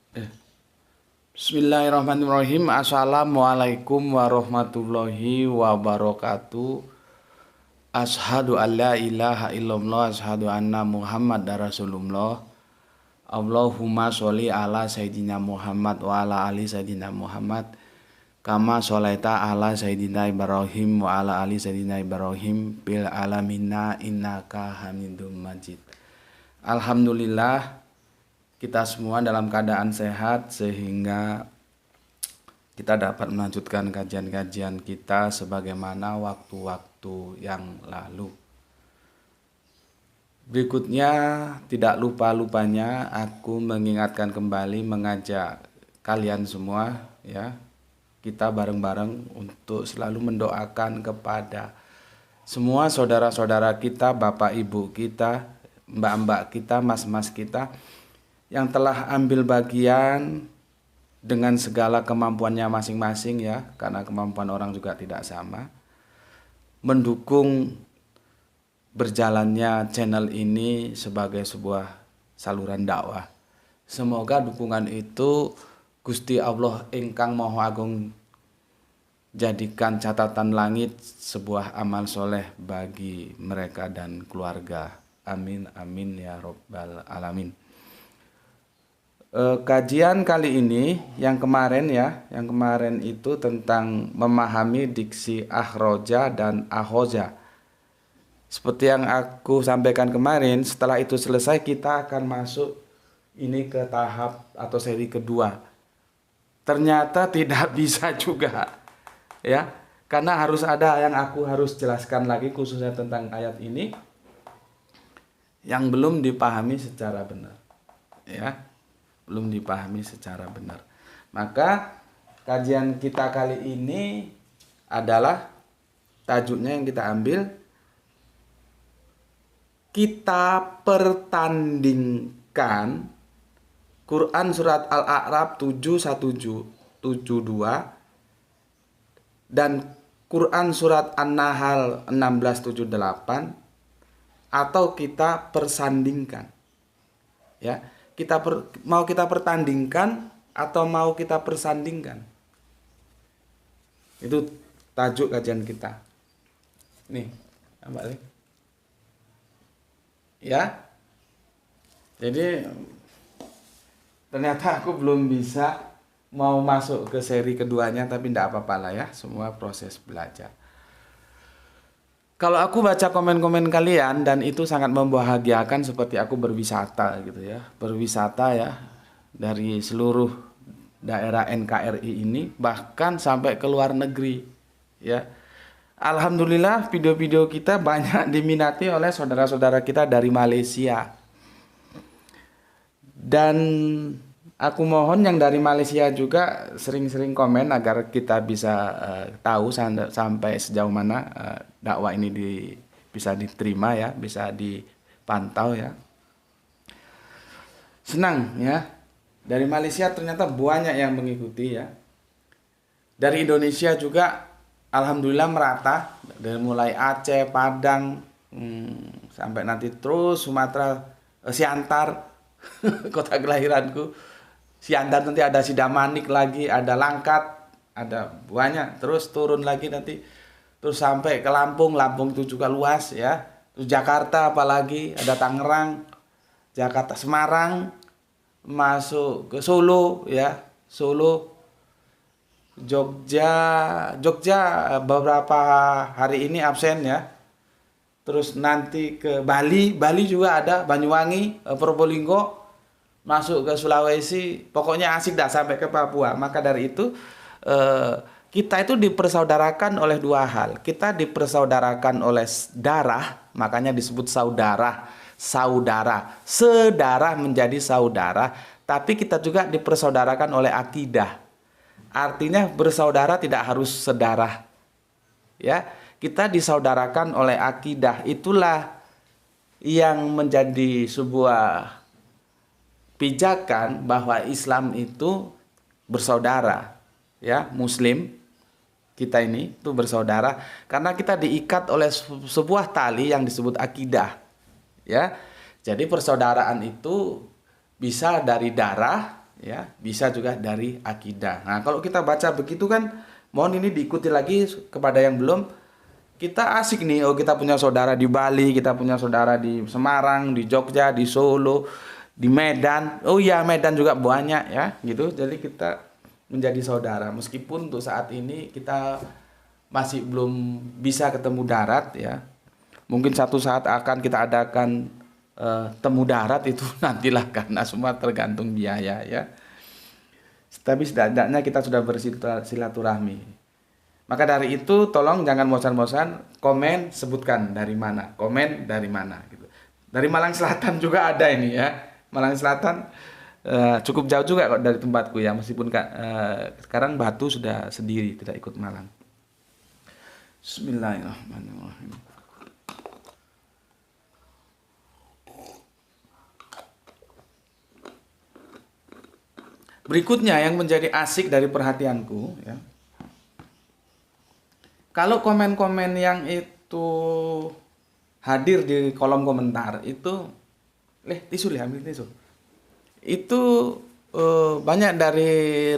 Bismillahirrahmanirrahim. Assalamualaikum warahmatullahi wabarakatuh. Ashadu an la ilaha illallah, ashadu anna Muhammad Rasulullah. Allahumma sholli ala Sayyidina Muhammad wa ala ali Sayyidina Muhammad. Kama sholaita ala Sayyidina Ibrahim wa ala ali Sayyidina Ibrahim bil alamina innaka hamidum majid. Alhamdulillah, kita semua dalam keadaan sehat sehingga kita dapat melanjutkan kajian-kajian kita sebagaimana waktu-waktu yang lalu. Berikutnya, tidak lupa-lupanya aku mengingatkan kembali, mengajak kalian semua ya, kita bareng-bareng untuk selalu mendoakan kepada semua saudara-saudara kita, bapak ibu kita, mbak-mbak kita, mas-mas kita yang telah ambil bagian dengan segala kemampuannya masing-masing ya, karena kemampuan orang juga tidak sama, mendukung berjalannya channel ini sebagai sebuah saluran dakwah. Semoga dukungan itu Gusti Allah ingkang Maha Agung jadikan catatan langit sebuah amal soleh bagi mereka dan keluarga. Amin amin ya robbal alamin. Kajian kali ini yang kemarin itu tentang memahami diksi akhroja dan akhoja. Seperti yang aku sampaikan kemarin, setelah itu selesai kita akan masuk ini ke tahap atau seri kedua. Ternyata tidak bisa juga ya, karena harus ada yang aku harus jelaskan lagi khususnya tentang ayat ini yang belum dipahami secara benar ya. Belum dipahami secara benar. Maka kajian kita kali ini adalah tajuknya yang kita ambil, kita pertandingkan Quran surat Al-A'raf 7:1-72 dan Quran surat An-Nahl 16:78, atau kita persandingkan ya. Mau kita pertandingkan atau mau kita persandingkan. Itu tajuk kajian kita. Nih, balik. Ya. Jadi ternyata aku belum bisa mau masuk ke seri keduanya, tapi tidak apa-apa lah ya, semua proses belajar. Kalau aku baca komen-komen kalian dan itu sangat membahagiakan, seperti aku berwisata gitu ya. Berwisata ya dari seluruh daerah NKRI ini, bahkan sampai ke luar negeri ya. Alhamdulillah video-video kita banyak diminati oleh saudara-saudara kita dari Malaysia. Dan aku mohon yang dari Malaysia juga sering-sering komen agar kita bisa tahu sampai sejauh mana dakwah ini bisa diterima ya, bisa dipantau ya. Senang ya. Dari Malaysia ternyata banyak yang mengikuti ya. Dari Indonesia juga alhamdulillah merata, dari mulai Aceh, Padang, sampai nanti terus Sumatera, Siantar, kota kelahiranku. Siantar nanti ada Sidamanik lagi, ada Langkat, ada banyak, terus turun lagi nanti, terus sampai ke Lampung. Lampung itu juga luas ya. Terus Jakarta apalagi, ada Tangerang, Jakarta, Semarang, masuk ke Solo ya, Solo, Jogja beberapa hari ini absen ya. Terus nanti ke Bali juga ada, Banyuwangi, Probolinggo, masuk ke Sulawesi, pokoknya asik dah sampai ke Papua. Maka dari itu kita itu dipersaudarakan oleh dua hal. Kita dipersaudarakan oleh darah, makanya disebut saudara. Sedarah menjadi saudara, tapi kita juga dipersaudarakan oleh akidah. Artinya bersaudara tidak harus sedarah. Ya, kita disaudarakan oleh akidah. Itulah yang menjadi sebuah pijakan bahwa Islam itu bersaudara, ya, Muslim kita ini itu bersaudara karena kita diikat oleh sebuah tali yang disebut akidah, ya. Jadi persaudaraan itu bisa dari darah, ya, bisa juga dari akidah. Nah, kalau kita baca begitu kan, mohon ini diikuti lagi kepada yang belum. Kita asik nih, oh kita punya saudara di Bali, kita punya saudara di Semarang, di Jogja, di Solo, di Medan. Oh iya, Medan juga banyak ya, gitu. Jadi kita menjadi saudara. Meskipun untuk saat ini kita masih belum bisa ketemu darat ya. Mungkin satu saat akan kita adakan temu darat itu nantilah, karena semua tergantung biaya ya. Tapi setidaknya kita sudah bersilaturahmi. Maka dari itu tolong jangan bosan-bosan komen, sebutkan dari mana, komen dari mana gitu. Dari Malang Selatan juga ada ini ya. Malang Selatan cukup jauh juga kok dari tempatku ya, meskipun sekarang Batu sudah sendiri tidak ikut Malang. Bismillahirrahmanirrahim. Berikutnya yang menjadi asik dari perhatianku ya. Kalau komen-komen yang itu hadir di kolom komentar itu, tisu ambil tisu. Itu banyak dari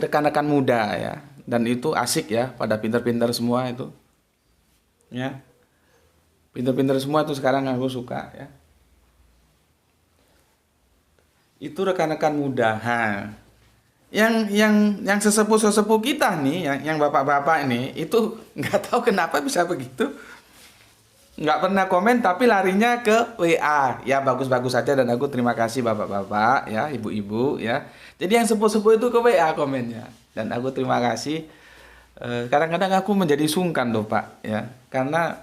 rekan-rekan muda ya, dan itu asik ya, pada pintar-pintar semua itu. Ya. Pintar-pintar semua itu sekarang aku suka ya. Itu rekan-rekan muda. Yang sesepuh kita nih, yang bapak-bapak ini itu nggak tahu kenapa bisa begitu, nggak pernah komen tapi larinya ke WA. Ya bagus-bagus saja dan aku terima kasih bapak-bapak ya, ibu-ibu ya. Jadi yang sepuh-sepuh itu ke WA komennya, dan aku terima kasih. Kadang-kadang aku menjadi sungkan loh Pak ya, karena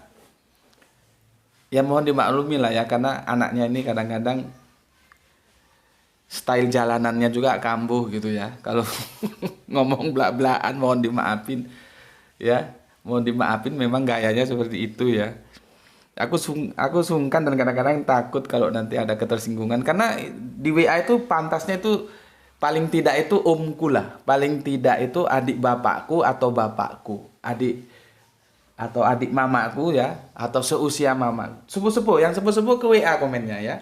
ya mohon dimaklumi lah ya, karena anaknya ini kadang-kadang style jalanannya juga kambuh gitu ya. Kalau ngomong belak-belakan mohon dimaafin ya. Mohon dimaafin, memang gayanya seperti itu ya. Aku sungkan dan kadang-kadang takut kalau nanti ada ketersinggungan, karena di WA itu pantasnya itu paling tidak itu omku lah. Paling tidak itu adik bapakku atau bapakku, adik atau adik mamaku ya, atau seusia mama. Sepuh-sepuh, yang sepuh-sepuh ke WA komennya ya.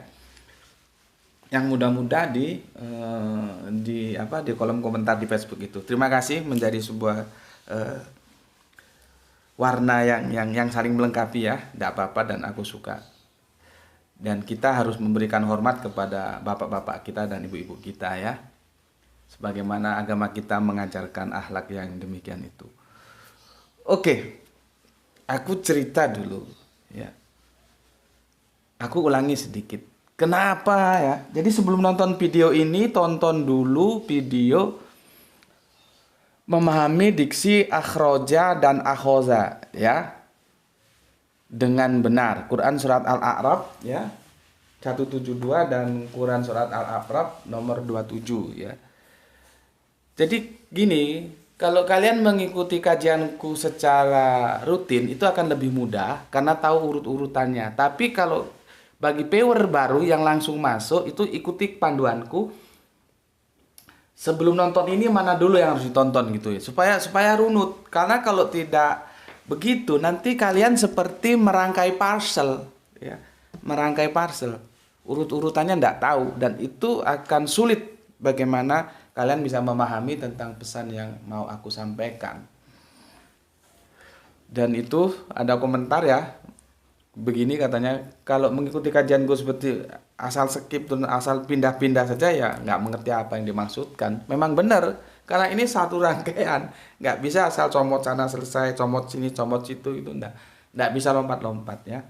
Yang muda-muda di kolom komentar di Facebook itu. Terima kasih, menjadi sebuah warna yang saling melengkapi ya. Tidak apa-apa dan aku suka. Dan kita harus memberikan hormat kepada bapak-bapak kita dan ibu-ibu kita ya. Sebagaimana agama kita mengajarkan akhlak yang demikian itu. Oke. Aku cerita dulu ya. Aku ulangi sedikit. Kenapa ya? Jadi sebelum nonton video ini, tonton dulu video memahami diksi akhroja dan akhoza ya, dengan benar. Quran surat Al-A'raf ya 172 dan Quran surat Al-A'raf nomor 27 ya. Jadi gini, kalau kalian mengikuti kajianku secara rutin itu akan lebih mudah karena tahu urut-urutannya. Tapi kalau bagi viewer baru yang langsung masuk, itu ikuti panduanku. Sebelum nonton ini mana dulu yang harus ditonton gitu ya, supaya runut. Karena kalau tidak begitu nanti kalian seperti merangkai parcel ya. Merangkai parcel. Urut-urutannya tidak tahu, dan itu akan sulit bagaimana kalian bisa memahami tentang pesan yang mau aku sampaikan. Dan itu ada komentar ya. Begini katanya, kalau mengikuti kajian gue seperti asal skip dan asal pindah-pindah saja ya nggak mengerti apa yang dimaksudkan. Memang benar, karena ini satu rangkaian, nggak bisa asal comot sana selesai, comot sini, comot situ, itu nggak bisa lompat-lompat ya.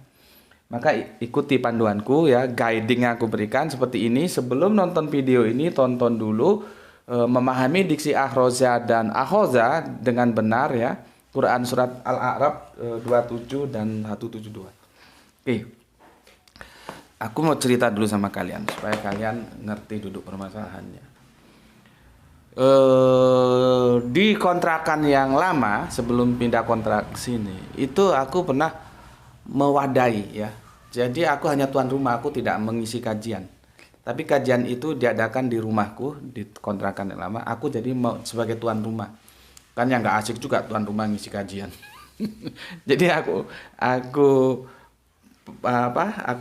Maka ikuti panduanku ya, guiding yang aku berikan seperti ini. Sebelum nonton video ini, tonton dulu memahami diksi akhroza dan akhoza dengan benar ya. Quran surat Al-A'raf 27 dan 172. Oke, aku mau cerita dulu sama kalian supaya kalian ngerti duduk permasalahannya. Di kontrakan yang lama sebelum pindah kontrak sini, itu aku pernah mewadahi ya. Jadi aku hanya tuan rumah, aku tidak mengisi kajian. Tapi kajian itu diadakan di rumahku, di kontrakan yang lama. Aku jadi sebagai tuan rumah. Kan yang nggak asik juga tuan rumah ngisi kajian. Jadi aku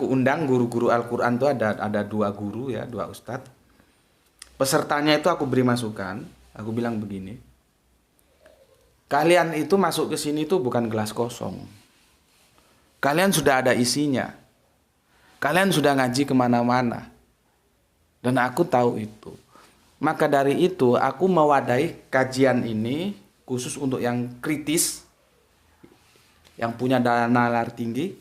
undang guru-guru Al-Quran tuh ada 2 guru ya, 2 ustadz. pesertanya itu aku beri masukan, aku bilang begini, kalian itu masuk ke sini tuh bukan gelas kosong. Kalian sudah ada isinya. Kalian sudah ngaji kemana-mana. Dan aku tahu itu. Maka dari itu aku mewadahi kajian ini khusus untuk yang kritis, yang punya daya nalar tinggi.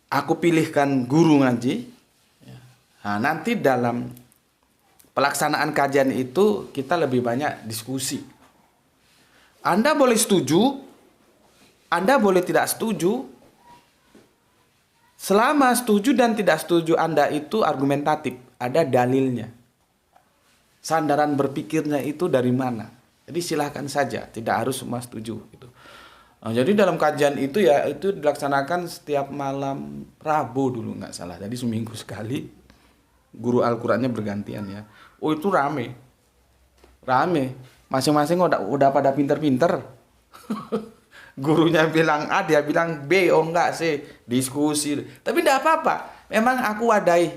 Aku pilihkan guru ngaji. Nah, nanti dalam pelaksanaan kajian itu kita lebih banyak diskusi. Anda boleh setuju, Anda boleh tidak setuju. Selama setuju dan tidak setuju Anda itu argumentatif, ada dalilnya. Sandaran berpikirnya itu dari mana? Jadi silahkan saja, tidak harus semua setuju. Gitu. Nah, jadi dalam kajian itu ya itu dilaksanakan setiap malam Rabu dulu nggak salah. Jadi seminggu sekali guru Al-Qur'annya bergantian ya. Oh itu rame, masing-masing udah pada pinter-pinter. Gurunya bilang A, dia bilang B, oh enggak sih, diskusi. Tapi tidak apa-apa, memang aku wadai.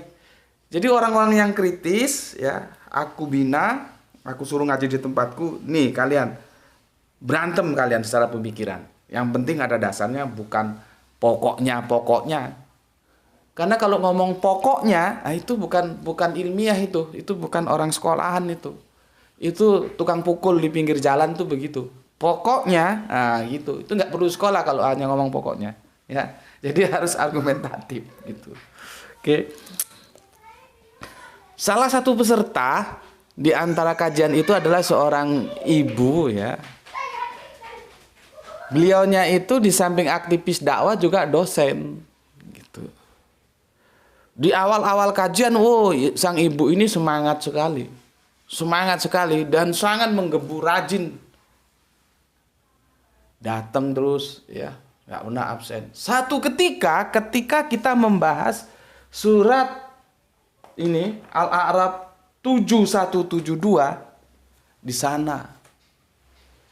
Jadi orang-orang yang kritis, ya, aku bina, aku suruh ngaji di tempatku. Nih kalian, berantem kalian secara pemikiran. Yang penting ada dasarnya, bukan pokoknya. Karena kalau ngomong pokoknya, nah itu bukan ilmiah itu bukan orang sekolahan itu. Itu tukang pukul di pinggir jalan tuh begitu. Pokoknya, nah gitu. Itu nggak perlu sekolah kalau hanya ngomong pokoknya, ya. Jadi harus argumentatif, gitu. Oke. Salah satu peserta di antara kajian itu adalah seorang ibu, ya. Beliaunya itu di samping aktivis dakwah juga dosen, gitu. Di awal-awal kajian, sang ibu ini semangat sekali dan sangat menggebu, rajin. Datang terus, ya, nggak pernah absen. Satu ketika kita membahas surat ini Al-A'raf 7172, di sana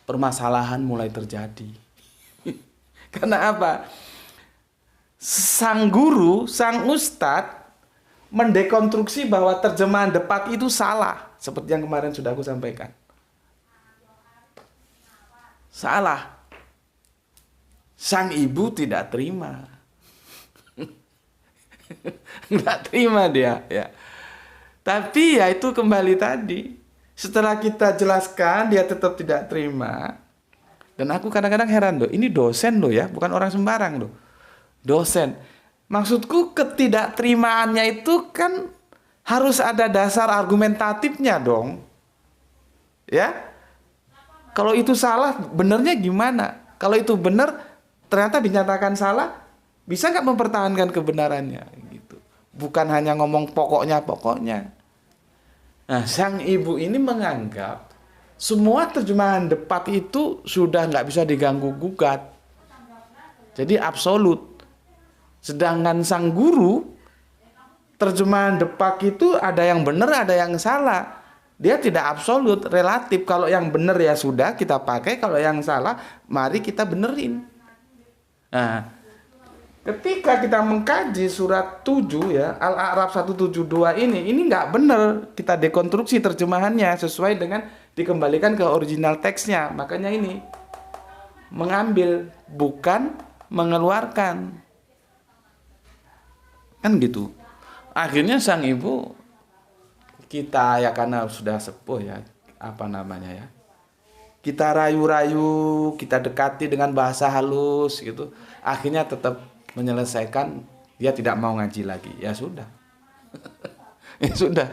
permasalahan mulai terjadi. Karena apa? Sang guru, sang ustadz mendekonstruksi bahwa terjemahan Depak itu salah, seperti yang kemarin sudah aku sampaikan. Salah. Sang ibu tidak terima. Nggak terima dia, ya. Tapi ya itu kembali tadi. Setelah kita jelaskan, dia tetap tidak terima. Dan aku kadang-kadang heran loh, ini dosen loh ya, bukan orang sembarang loh. Dosen. Maksudku ketidakterimaannya itu kan harus ada dasar argumentatifnya dong. Ya. Kalau itu salah, benernya gimana? Kalau itu benar, ternyata dinyatakan salah, bisa nggak mempertahankan kebenarannya gitu. Bukan hanya ngomong pokoknya. Nah, sang ibu ini menganggap semua terjemahan Depak itu sudah nggak bisa diganggu gugat. Jadi absolut. Sedangkan sang guru, terjemahan Depak itu ada yang benar, ada yang salah. Dia tidak absolut, relatif. Kalau yang benar ya sudah kita pakai, kalau yang salah mari kita benerin. Nah, ketika kita mengkaji surat 7 ya, Al-A'raf 172 ini nggak benar, kita dekonstruksi terjemahannya sesuai dengan dikembalikan ke original teksnya. Makanya ini mengambil bukan mengeluarkan. Kan gitu. Akhirnya sang ibu, kita ya karena sudah sepuh ya, kita rayu-rayu, kita dekati dengan bahasa halus gitu. Akhirnya tetap menyelesaikan, dia tidak mau ngaji lagi. Ya sudah. Ya sudah.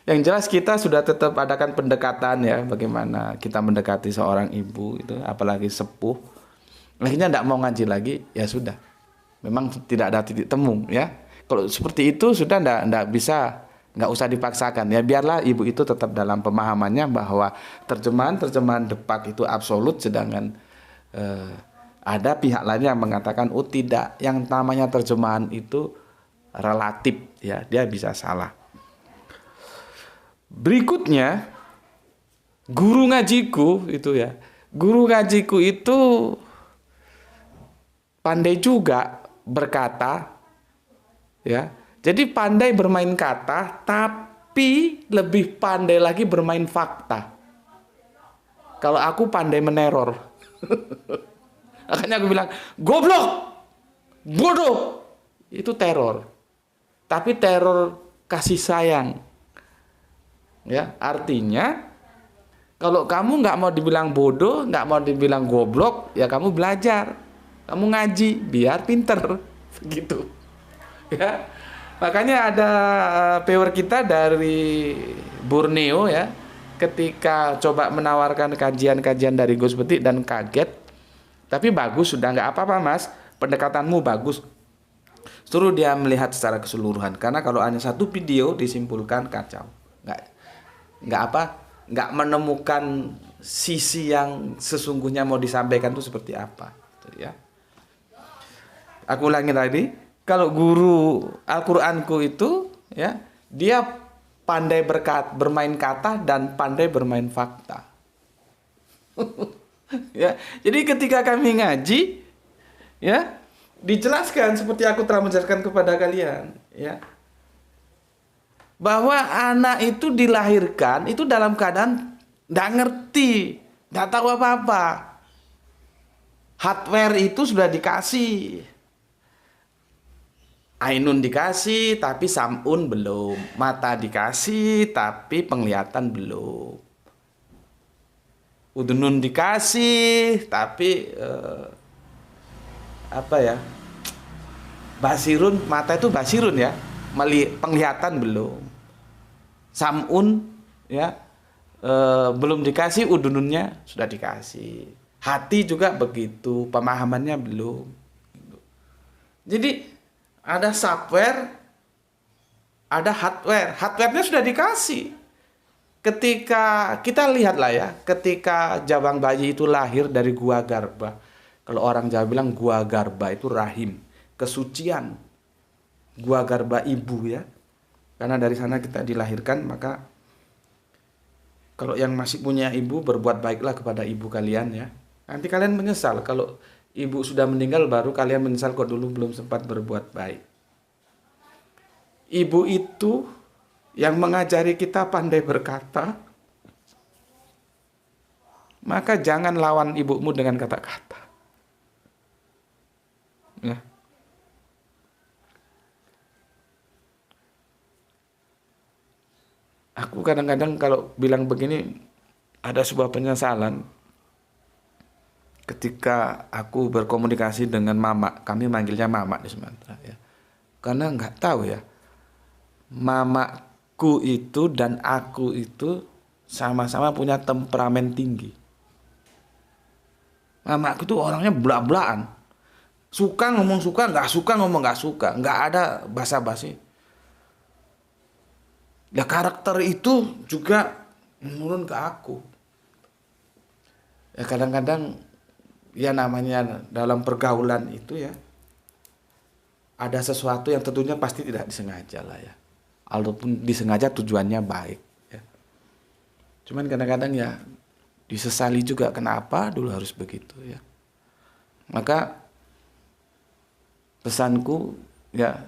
Yang jelas kita sudah tetap adakan pendekatan ya, bagaimana kita mendekati seorang ibu itu, apalagi sepuh. Akhirnya tidak mau ngaji lagi, ya sudah. Memang tidak ada titik temu ya. Kalau seperti itu sudah tidak bisa. Nggak usah dipaksakan ya, biarlah ibu itu tetap dalam pemahamannya bahwa terjemahan Depak itu absolut, sedangkan ada pihak lain yang mengatakan tidak, yang namanya terjemahan itu relatif ya, dia bisa salah. Berikutnya guru ngajiku itu pandai juga berkata ya, Jadi pandai bermain kata, tapi lebih pandai lagi bermain fakta. Kalau aku pandai meneror. Makanya aku bilang, goblok, bodoh. Itu teror. Tapi teror kasih sayang. Ya, artinya kalau kamu nggak mau dibilang bodoh, nggak mau dibilang goblok, ya kamu belajar, kamu ngaji, biar pinter, begitu. Ya, makanya ada viewer kita dari Borneo ya, ketika coba menawarkan kajian-kajian dari Gus Betik dan kaget, tapi bagus, sudah nggak apa-apa mas, pendekatanmu bagus. Suruh dia melihat secara keseluruhan, karena kalau hanya satu video disimpulkan kacau, nggak apa, nggak menemukan sisi yang sesungguhnya mau disampaikan itu seperti apa, gitu ya. Aku ulangi tadi, kalau guru Al-Qur'anku itu ya, dia pandai bermain kata dan pandai bermain fakta. Ya, jadi ketika kami ngaji ya, dijelaskan seperti aku telah menjelaskan kepada kalian ya, bahwa anak itu dilahirkan itu dalam keadaan nggak ngerti, nggak tahu apa-apa. Hardware itu sudah dikasih, ainun dikasih tapi samun belum, mata dikasih tapi penglihatan belum, udunun dikasih tapi apa ya, basirun, mata itu basirun ya, penglihatan belum, samun ya, belum dikasih, udununnya sudah dikasih, hati juga begitu, pemahamannya belum. Jadi ada software, ada hardware, hardwarenya sudah dikasih. Ketika kita lihatlah ya, ketika jabang bayi itu lahir dari gua garba, kalau orang Jawa bilang gua garba itu rahim, kesucian gua garba ibu ya, karena dari sana kita dilahirkan. Maka kalau yang masih punya ibu, berbuat baiklah kepada ibu kalian ya, nanti kalian menyesal. Kalau ibu sudah meninggal baru kalian menyesal kok dulu belum sempat berbuat baik. Ibu itu yang mengajari kita pandai berkata, maka jangan lawan ibumu dengan kata-kata ya. Aku kadang-kadang kalau bilang begini ada sebuah penyesalan ketika aku berkomunikasi dengan mama. Kami manggilnya mama di Sumatera ya, karena nggak tahu ya, mamaku itu dan aku itu sama-sama punya temperamen tinggi. Mamaku itu orangnya belak-belakan, suka ngomong suka, nggak suka ngomong nggak suka, nggak ada basa-basi. Ya karakter itu juga menurun ke aku. Ya kadang-kadang ya namanya dalam pergaulan itu ya, ada sesuatu yang tentunya pasti tidak disengaja lah ya. Walaupun disengaja tujuannya baik ya. Cuman kadang-kadang ya disesali juga, kenapa dulu harus begitu ya. Maka pesanku ya,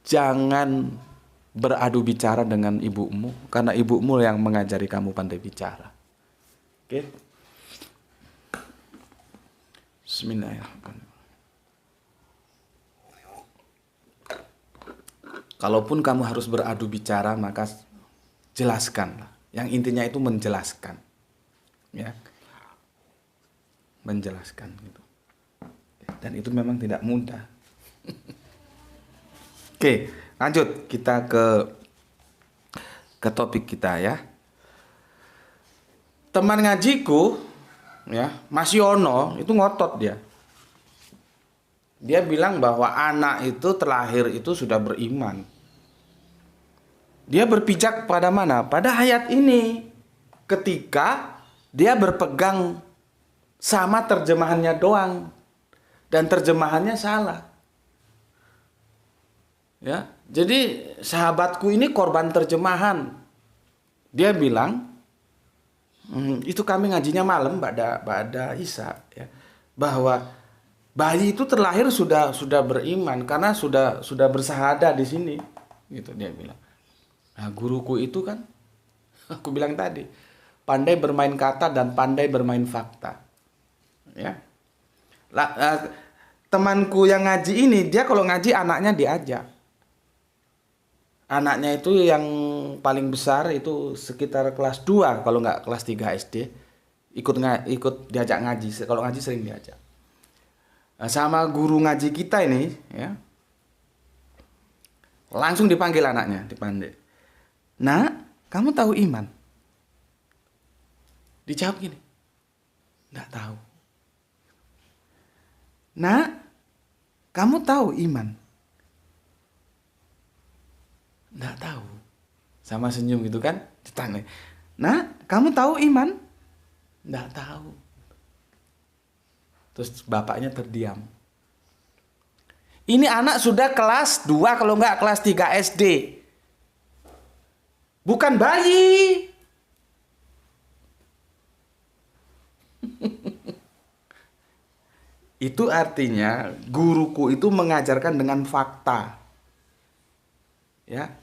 jangan beradu bicara dengan ibumu, karena ibumu yang mengajari kamu pandai bicara. Oke. Bismillahirrahmanirrahim. Kalaupun kamu harus beradu bicara, maka jelaskanlah. Yang intinya itu menjelaskan. Ya. Menjelaskan gitu. Dan itu memang tidak mudah. Oke, lanjut kita ke topik kita ya. Teman ngajiku ya, Mas Yono itu ngotot dia. Dia bilang bahwa anak itu terlahir itu sudah beriman. Dia berpijak pada mana? Pada ayat ini. Ketika dia berpegang sama terjemahannya doang, dan terjemahannya salah. Ya, jadi sahabatku ini korban terjemahan. Dia bilang, itu kami ngajinya malam pada Isya ya, bahwa Bayi itu terlahir sudah beriman karena sudah bersahadat di sini, gitu dia bilang. Nah, guruku itu kan, aku bilang tadi, pandai bermain kata dan pandai bermain fakta. Ya. Temanku yang ngaji ini, dia kalau ngaji anaknya diajak. Anaknya itu yang paling besar itu sekitar kelas 2 kalau nggak kelas 3 SD. Ikut diajak ngaji. Kalau ngaji sering diajak. Nah, sama guru ngaji kita ini, ya, langsung dipanggil anaknya, dipanggil. Nah, kamu tahu iman? Dijawab gini, nggak tahu. Nah, kamu tahu iman? Nggak tahu. Sama senyum gitu kan, ditanya. Nah, kamu tahu iman? Nggak tahu. Terus bapaknya terdiam. Ini anak sudah kelas 2 kalau nggak kelas 3 SD. Bukan bayi. Itu artinya guruku itu mengajarkan dengan fakta. Ya.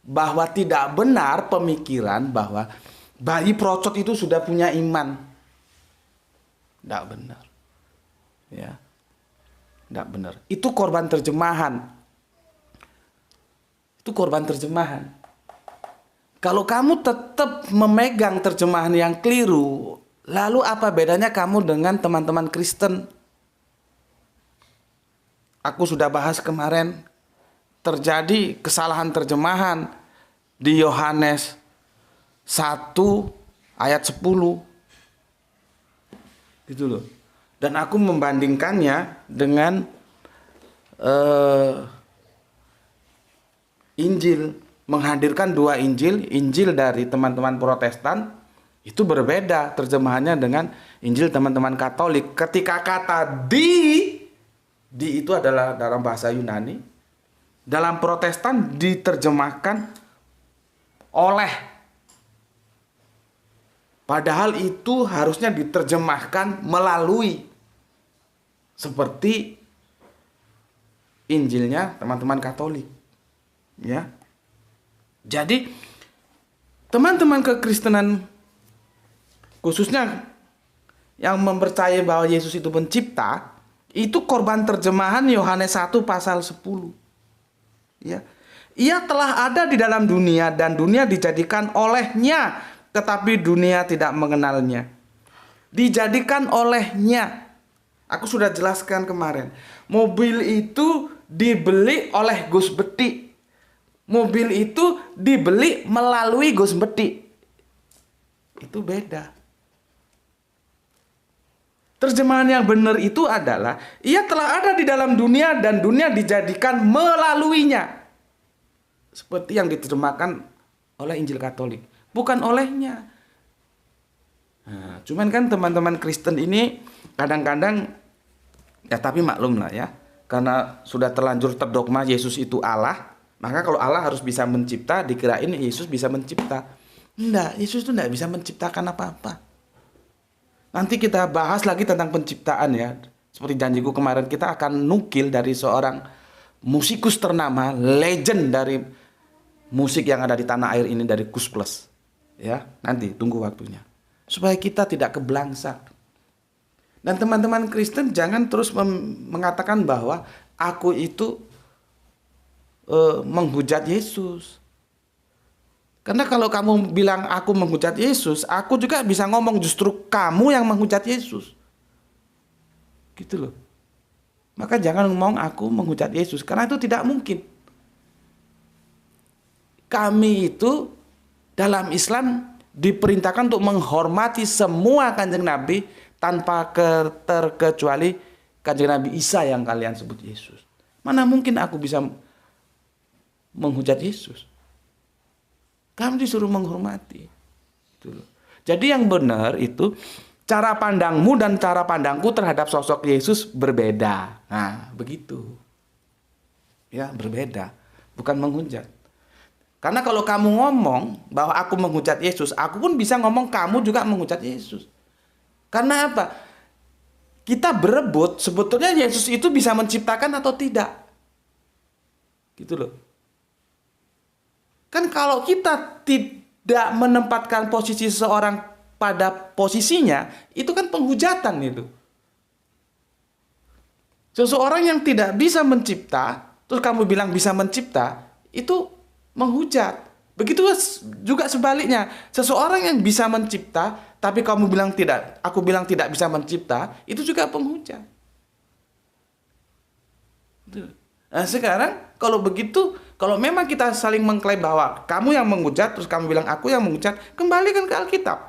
Bahwa tidak benar pemikiran bahwa bayi procot itu sudah punya iman. Tidak benar. Ya. Tidak benar. Itu korban terjemahan. Itu korban terjemahan. Kalau kamu tetap memegang terjemahan yang keliru, lalu apa bedanya kamu dengan teman-teman Kristen? Aku sudah bahas kemarin, terjadi kesalahan terjemahan di Yohanes 1 ayat 10. Gitu loh. Dan aku membandingkannya dengan Injil, menghadirkan 2 Injil. Injil dari teman-teman Protestan itu berbeda terjemahannya dengan Injil teman-teman Katolik. Ketika kata di itu adalah dalam bahasa Yunani, dalam Protestan diterjemahkan oleh. Padahal itu harusnya diterjemahkan melalui. Seperti Injilnya teman-teman Katolik. Ya. Jadi teman-teman kekristenan, khususnya yang mempercayai bahwa Yesus itu pencipta, itu korban terjemahan Yohanes 1 pasal 10. Ya. Ia telah ada di dalam dunia dan dunia dijadikan olehnya, tetapi dunia tidak mengenalnya. Dijadikan olehnya. Aku sudah jelaskan kemarin. Mobil itu dibeli oleh Gus Beti. Mobil itu dibeli melalui Gus Beti. Itu beda. Terjemahan yang benar itu adalah ia telah ada di dalam dunia dan dunia dijadikan melaluinya. Seperti yang diterjemahkan oleh Injil Katolik. Bukan olehnya. Nah, cuman kan teman-teman Kristen ini kadang-kadang, ya tapi maklum lah ya, karena sudah terlanjur terdogma Yesus itu Allah, maka kalau Allah harus bisa mencipta, dikirain Yesus bisa mencipta. Enggak, Yesus itu enggak bisa menciptakan apa-apa. Nanti kita bahas lagi tentang penciptaan ya. Seperti janjiku kemarin, kita akan nukil dari seorang musikus ternama, legend dari musik yang ada di tanah air ini, dari Kus Plus. Ya, nanti tunggu waktunya. Supaya kita tidak keblangsak. Dan teman-teman Kristen jangan terus mengatakan bahwa aku itu menghujat Yesus. Karena kalau kamu bilang aku menghujat Yesus, aku juga bisa ngomong justru kamu yang menghujat Yesus. Gitu loh. Maka jangan ngomong aku menghujat Yesus, karena itu tidak mungkin. Kami itu dalam Islam diperintahkan untuk menghormati semua kanjeng Nabi tanpa terkecuali kanjeng Nabi Isa yang kalian sebut Yesus. Mana mungkin aku bisa menghujat Yesus? Kamu disuruh menghormati. Jadi yang benar itu cara pandangmu dan cara pandangku terhadap sosok Yesus berbeda. Nah, begitu. Ya, berbeda. Bukan menghujat. Karena kalau kamu ngomong bahwa aku menghujat Yesus, aku pun bisa ngomong kamu juga menghujat Yesus. Karena apa? kita berebut sebetulnya Yesus itu bisa menciptakan atau tidak. Gitu loh. Kan kalau kita tidak menempatkan posisi seseorang pada posisinya, itu kan penghujatan itu. Seseorang yang tidak bisa mencipta, terus kamu bilang bisa mencipta, itu menghujat. Begitu juga sebaliknya, seseorang yang bisa mencipta, tapi kamu bilang tidak, aku bilang tidak bisa mencipta, itu juga penghujat. Nah sekarang kalau begitu, kalau memang kita saling mengklaim bahwa kamu yang menghujat, terus kamu bilang aku yang menghujat, kembalikan ke Alkitab.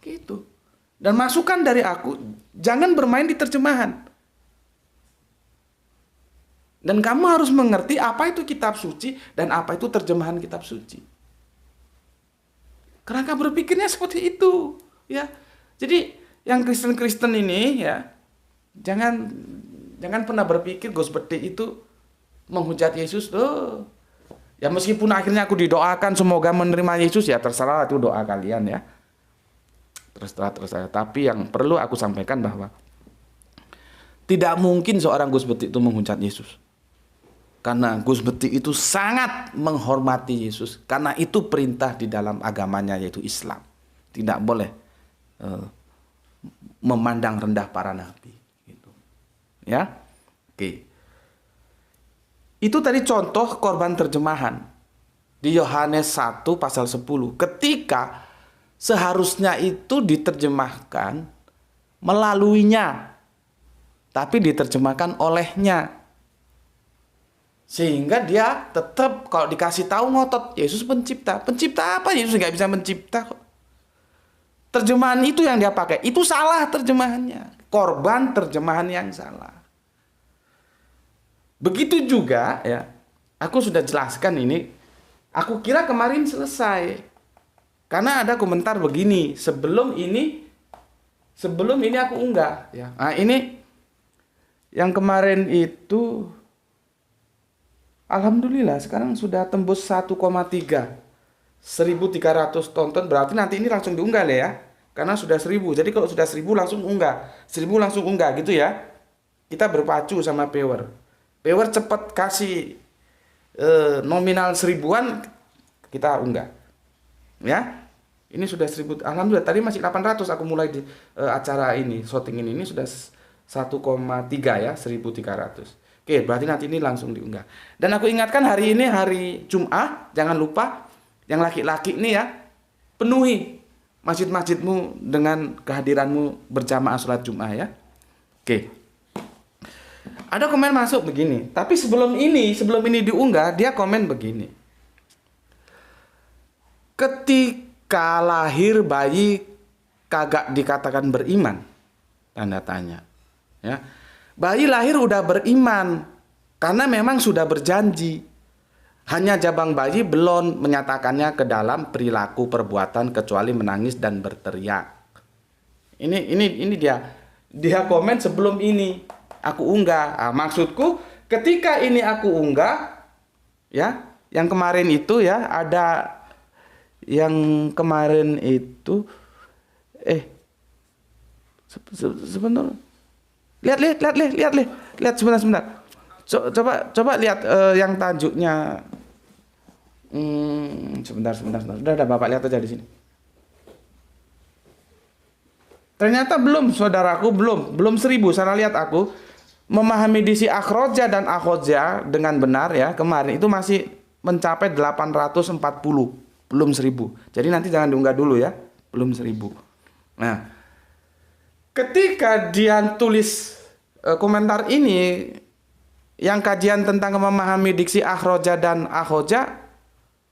Gitu. Dan masukan dari aku, jangan bermain di terjemahan. Dan kamu harus mengerti apa itu kitab suci dan apa itu terjemahan kitab suci. Kerangka berpikirnya seperti itu, ya. Jadi yang Kristen-Kristen ini ya, jangan pernah berpikir seperti itu menghujat Yesus tuh. Ya meskipun akhirnya aku didoakan semoga menerima Yesus, ya terserah itu doa kalian ya. Terserah. Tapi yang perlu aku sampaikan bahwa tidak mungkin seorang Gus Beti itu menghujat Yesus. Karena Gus Beti itu sangat menghormati Yesus. Karena itu perintah di dalam agamanya yaitu Islam. Tidak boleh memandang rendah para nabi. Gitu. Ya, oke. Itu tadi contoh korban terjemahan. Di Yohanes 1 pasal 10. Ketika seharusnya itu diterjemahkan melaluinya. Tapi diterjemahkan olehnya. Sehingga dia tetap kalau dikasih tahu ngotot, Yesus pencipta. Pencipta apa? Yesus nggak bisa mencipta kok. Terjemahan itu yang dia pakai, itu salah terjemahannya. Korban terjemahan yang salah. Begitu juga ya, aku sudah jelaskan ini. Aku kira kemarin selesai. Karena ada komentar begini, sebelum ini aku unggah ya. Nah, ini yang kemarin itu alhamdulillah sekarang sudah tembus 1,3. 1.300 tonton, berarti nanti ini langsung diunggah ya. Karena sudah 1.000. Jadi kalau sudah 1.000 langsung unggah. 1.000 langsung unggah gitu ya. Kita berpacu sama Power. Power cepat kasih nominal 1.000-an kita unggah. Ya. Ini sudah 1.000. Alhamdulillah tadi masih 800 aku mulai di acara ini, shooting ini sudah 1,3 ya, 1.300. Oke, berarti nanti ini langsung diunggah. Dan aku ingatkan hari ini hari Jumat, jangan lupa yang laki-laki ini ya, penuhi masjid-masjidmu dengan kehadiranmu berjamaah sholat Jumat ya. Oke. Ada komen masuk begini, tapi sebelum ini diunggah, dia komen begini. Ketika lahir bayi kagak dikatakan beriman, tanda tanya. Ya. Bayi lahir udah beriman karena memang sudah berjanji. Hanya jabang bayi belum menyatakannya ke dalam perilaku perbuatan kecuali menangis dan berteriak. Ini dia komen sebelum ini aku unggah. Nah, maksudku ketika ini aku unggah ya, yang kemarin itu ya, ada yang kemarin itu sebentar. Lihat sebentar. Coba lihat yang tajuknya. Sebentar. Udah Bapak lihat aja di sini. Ternyata belum, saudaraku, belum 1.000. Sana lihat aku memahami diksi akhroja dan akhoja dengan benar ya. Kemarin itu masih mencapai 840, belum 1.000. Jadi nanti jangan diunggah dulu ya, belum 1.000. Nah, ketika dia tulis komentar ini, yang kajian tentang memahami diksi akhroja dan akhoja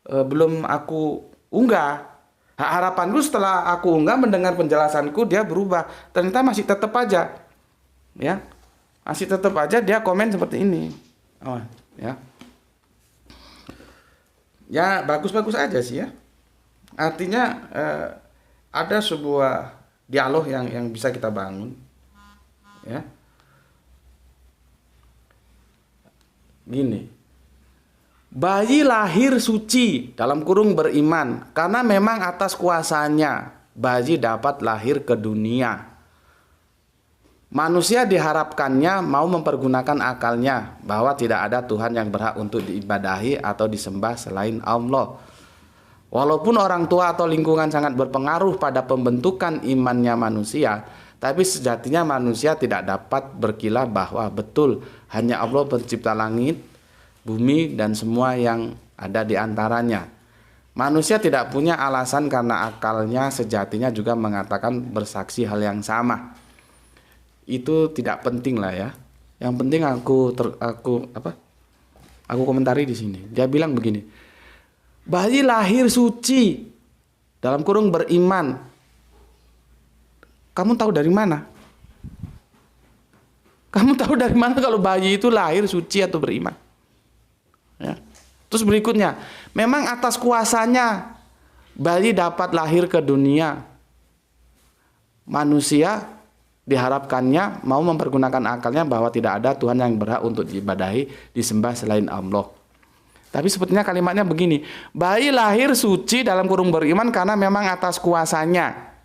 belum aku unggah. Harapanku setelah aku unggah mendengar penjelasanku dia berubah. Ternyata masih tetap aja, ya, masih tetap aja dia komen seperti ini. Oh, ya, ya bagus-bagus aja sih ya. Artinya ada sebuah dialog yang bisa kita bangun, ya. Gini, bayi lahir suci dalam kurung beriman karena memang atas kuasanya bayi dapat lahir ke dunia. Manusia diharapkannya mau mempergunakan akalnya bahwa tidak ada Tuhan yang berhak untuk diibadahi atau disembah selain Allah. Walaupun orang tua atau lingkungan sangat berpengaruh pada pembentukan imannya manusia, tapi sejatinya manusia tidak dapat berkilah bahwa betul hanya Allah pencipta langit, bumi, dan semua yang ada di antaranya. Manusia tidak punya alasan karena akalnya sejatinya juga mengatakan bersaksi hal yang sama. Itu tidak penting lah ya. Yang penting aku komentari di sini. Dia bilang begini. Bayi lahir suci dalam kurung beriman. Kamu tahu dari mana? Kamu tahu dari mana kalau bayi itu lahir suci atau beriman? Ya. Terus berikutnya, memang atas kuasanya bayi dapat lahir ke dunia. Manusia diharapkannya mau mempergunakan akalnya bahwa tidak ada Tuhan yang berhak untuk diibadahi, disembah selain Allah. Tapi sepertinya kalimatnya begini, bayi lahir suci dalam kurung beriman karena memang atas kuasanya.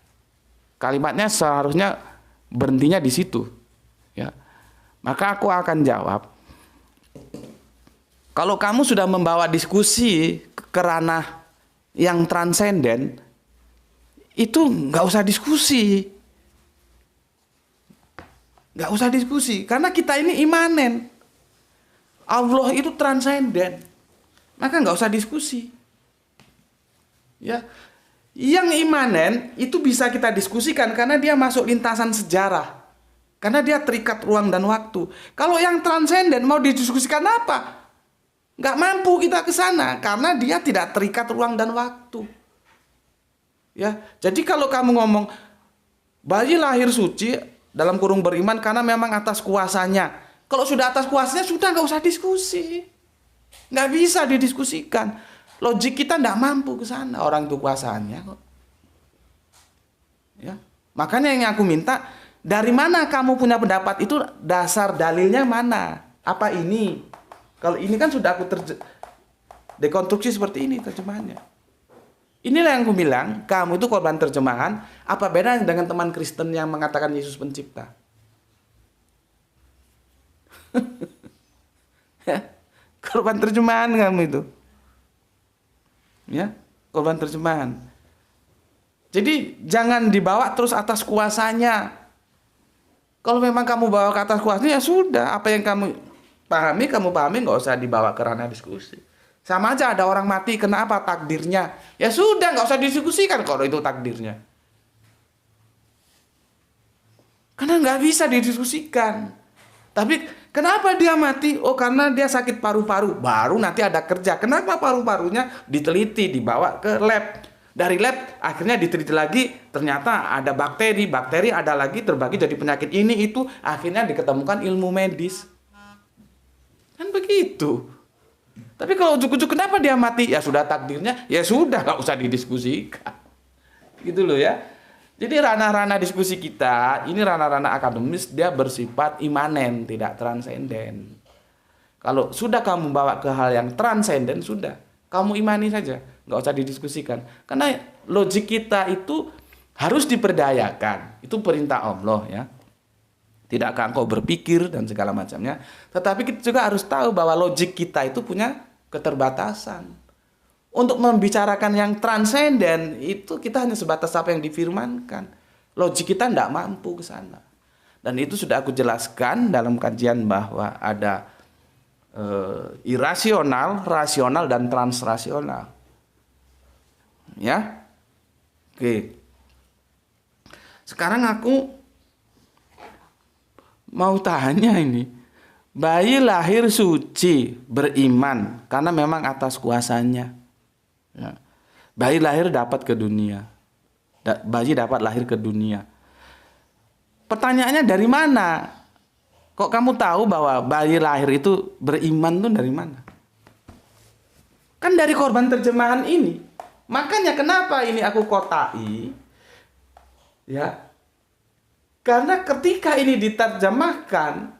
Kalimatnya seharusnya berhentinya di situ. Ya. Maka aku akan jawab, kalau kamu sudah membawa diskusi ke ranah yang transenden, itu nggak usah diskusi. Nggak usah diskusi, karena kita ini imanen. Allah itu transenden, maka nggak usah diskusi. Ya, yang imanen itu bisa kita diskusikan karena dia masuk lintasan sejarah, karena dia terikat ruang dan waktu. Kalau yang transenden mau didiskusikan apa? Nggak mampu kita ke sana, karena dia tidak terikat ruang dan waktu. Ya, jadi kalau kamu ngomong bayi lahir suci dalam kurung beriman karena memang atas kuasanya. Kalau sudah atas kuasanya sudah nggak usah diskusi. Nggak bisa didiskusikan. Logik kita nggak mampu ke sana. Orang itu kuasanya kok. Ya. Makanya yang aku minta, dari mana kamu punya pendapat itu, dasar dalilnya mana? Apa ini? Kalau ini kan sudah aku dekonstruksi seperti ini terjemahannya. Inilah yang aku bilang, kamu itu korban terjemahan. Apa bedanya dengan teman Kristen yang mengatakan Yesus pencipta? Ya, korban terjemahan kamu itu. Ya, korban terjemahan. Jadi jangan dibawa terus atas kuasanya. Kalau memang kamu bawa ke atas kuasanya, ya sudah. Apa yang kamu pahami, nggak usah dibawa ke ranah diskusi. Sama aja ada orang mati, kenapa takdirnya? Ya sudah, nggak usah didiskusikan kalau itu takdirnya. Karena nggak bisa didiskusikan. Tapi kenapa dia mati? Oh, karena dia sakit paru-paru. Baru nanti ada kerja. Kenapa paru-parunya diteliti, dibawa ke lab. Dari lab akhirnya diteliti lagi, ternyata ada bakteri. Bakteri ada lagi terbagi jadi penyakit ini itu. Akhirnya diketemukan ilmu medis. Kan begitu. Tapi kalau ujuk-ujuk kenapa dia mati? Ya sudah takdirnya, ya sudah nggak usah didiskusikan. Gitu loh ya. Jadi ranah-ranah diskusi kita, ini ranah-ranah akademis, dia bersifat imanen, tidak transenden. Kalau sudah kamu bawa ke hal yang transenden, sudah. Kamu imani saja, nggak usah didiskusikan. Karena logik kita itu harus diperdayakan. Itu perintah Allah ya. Tidakkah engkau berpikir dan segala macamnya. Tetapi kita juga harus tahu bahwa logik kita itu punya keterbatasan. Untuk membicarakan yang transenden itu kita hanya sebatas apa yang difirmankan. Logik kita tidak mampu ke sana. Dan itu sudah aku jelaskan dalam kajian bahwa ada irasional, rasional, dan transrasional. Ya. Oke. Sekarang aku mau tanya ini, bayi lahir suci, beriman, karena memang atas kuasanya. Ya. Bayi lahir dapat ke dunia. Bayi dapat lahir ke dunia. Pertanyaannya dari mana? Kok kamu tahu bahwa bayi lahir itu beriman tuh dari mana? Kan dari korban terjemahan ini. Makanya kenapa ini aku kotai? Ya. Karena ketika ini diterjemahkan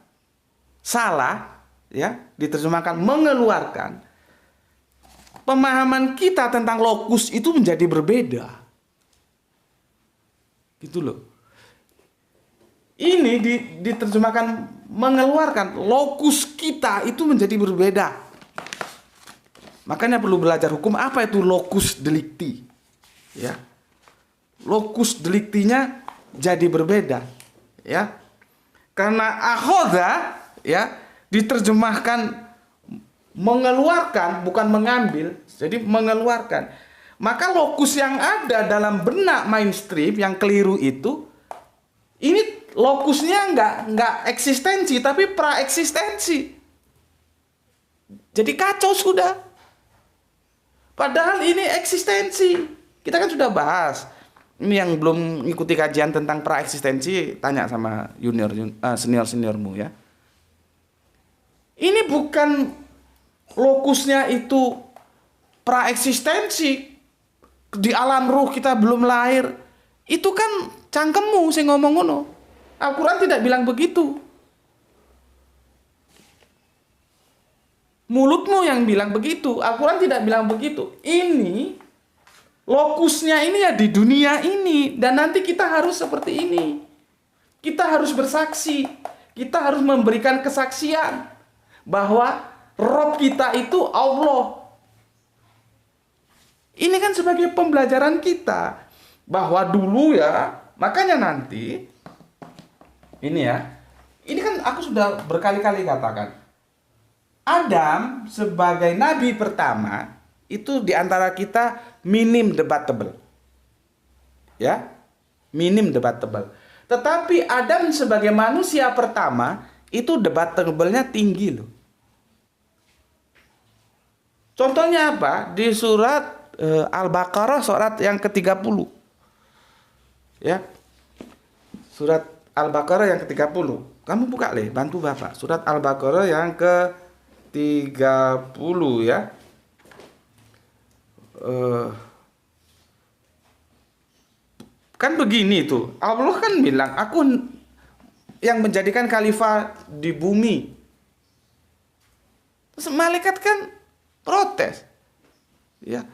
salah, ya, diterjemahkan mengeluarkan, pemahaman kita tentang lokus itu menjadi berbeda. Gitu loh. Ini diterjemahkan mengeluarkan, lokus kita itu menjadi berbeda. Makanya perlu belajar hukum apa itu lokus delikti. Ya. Lokus deliktinya jadi berbeda, ya. Karena akhoda ya diterjemahkan mengeluarkan bukan mengambil, jadi mengeluarkan. Maka lokus yang ada dalam benak mainstream yang keliru itu, ini lokusnya nggak eksistensi tapi praeksistensi. Jadi kacau sudah. Padahal ini eksistensi. Kita kan sudah bahas. Ini yang belum ikuti kajian tentang praeksistensi, tanya sama senior-seniormu ya. Ini bukan lokusnya itu praeksistensi. Di alam ruh kita belum lahir. Itu kan cangkemmu sing ngomong ngono. Al-Quran tidak bilang begitu. Mulutmu yang bilang begitu. Al-Quran tidak bilang begitu. Ini lokusnya ini ya di dunia ini. Dan nanti kita harus seperti ini. Kita harus bersaksi. Kita harus memberikan kesaksian bahwa Rob kita itu Allah. Ini kan sebagai pembelajaran kita. Bahwa dulu ya, makanya nanti ini ya, ini kan aku sudah berkali-kali katakan, Adam sebagai nabi pertama itu diantara kita minim debatable, ya, minim debatable. Tetapi Adam sebagai manusia pertama itu debatable-nya tinggi loh. Contohnya apa? Di surat Al-Baqarah surat yang ke-30, ya, surat Al-Baqarah yang ke-30. Kamu buka leh, bantu Bapak. Surat Al-Baqarah yang ke-30 ya. Kan begini tuh. Allah kan bilang, aku yang menjadikan khalifah di bumi. Terus malaikat kan protes. Ya.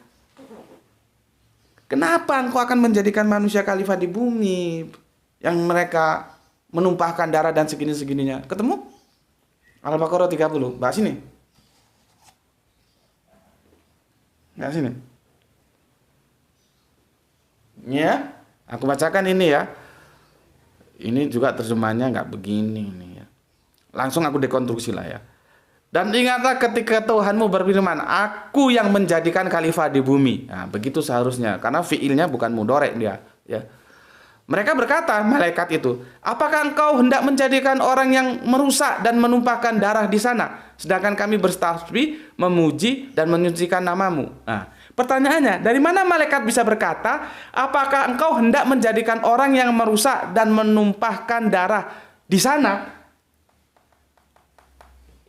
Kenapa engkau akan menjadikan manusia khalifah di bumi? Yang mereka menumpahkan darah dan segini-segininya. Ketemu? Al-Baqarah 30. Bahas sini. Bahas sini. Ya, aku bacakan ini ya. Ini juga terjemahannya nggak begini nih ya. Langsung aku dekonstruksi lah ya. Dan ingatlah ketika Tuhanmu berfirman, aku yang menjadikan khalifah di bumi. Nah, begitu seharusnya. Karena fiilnya bukan mudhari dia. Ya. Mereka berkata, malaikat itu, apakah engkau hendak menjadikan orang yang merusak dan menumpahkan darah di sana? Sedangkan kami bertasbih, memuji, dan menyucikan namamu. Nah, pertanyaannya, dari mana malaikat bisa berkata, apakah engkau hendak menjadikan orang yang merusak dan menumpahkan darah di sana?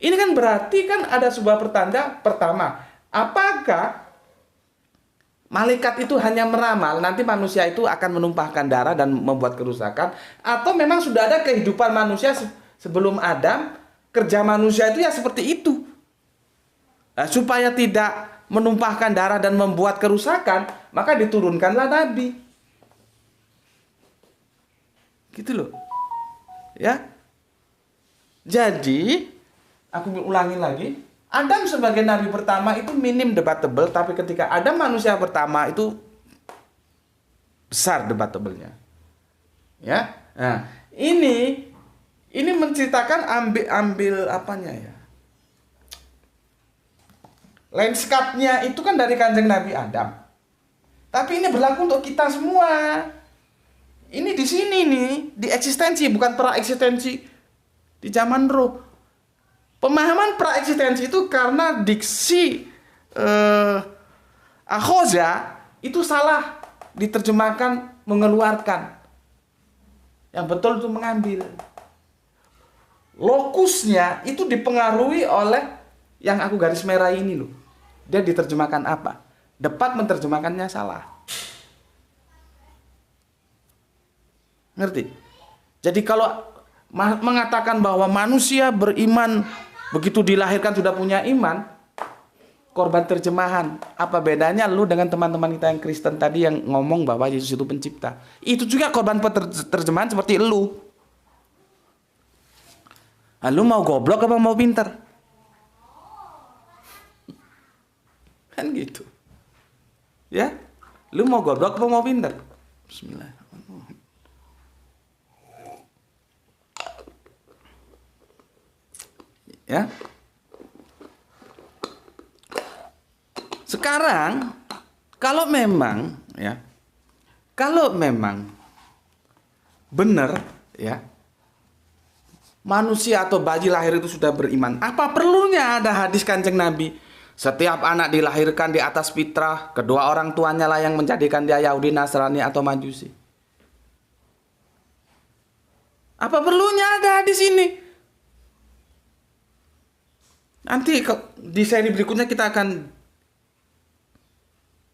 Ini kan berarti kan ada sebuah pertanda. Pertama, apakah malaikat itu hanya meramal nanti manusia itu akan menumpahkan darah dan membuat kerusakan, atau memang sudah ada kehidupan manusia sebelum Adam, kerja manusia itu ya seperti itu. Nah, supaya tidak menumpahkan darah dan membuat kerusakan, maka diturunkanlah nabi. Gitu loh. Ya. Jadi aku ulangi lagi, Adam sebagai nabi pertama itu minim debatable, tapi ketika Adam manusia pertama itu besar debatable-nya. Ya. Nah, ini menceritakan ambil apanya ya? Landscape-nya itu kan dari kanjeng Nabi Adam. Tapi ini berlaku untuk kita semua. Ini di sini nih, di eksistensi bukan pra-eksistensi di zaman roh. Pemahaman praeksistensi itu karena diksi akhoza itu salah diterjemahkan mengeluarkan. Yang betul itu mengambil. Lokusnya itu dipengaruhi oleh yang aku garis merah ini loh. Dia diterjemahkan apa? Depak menerjemahkannya salah. Ngerti? Jadi kalau mengatakan bahwa manusia beriman begitu dilahirkan sudah punya iman, korban terjemahan. Apa bedanya lu dengan teman-teman kita yang Kristen tadi yang ngomong bahwa Yesus itu pencipta? Itu juga korban terjemahan seperti lu. Lu mau goblok apa mau pinter? Kan gitu. Ya? Lu mau goblok apa mau pinter? Bismillah. Ya. Sekarang kalau memang benar ya, manusia atau bayi lahir itu sudah beriman, apa perlunya ada hadis Kanjeng Nabi? Setiap anak dilahirkan di atas fitrah, kedua orang tuanya lah yang menjadikan dia Yahudi, Nasrani atau Majusi. Apa perlunya ada hadis ini? Nanti di seri berikutnya kita akan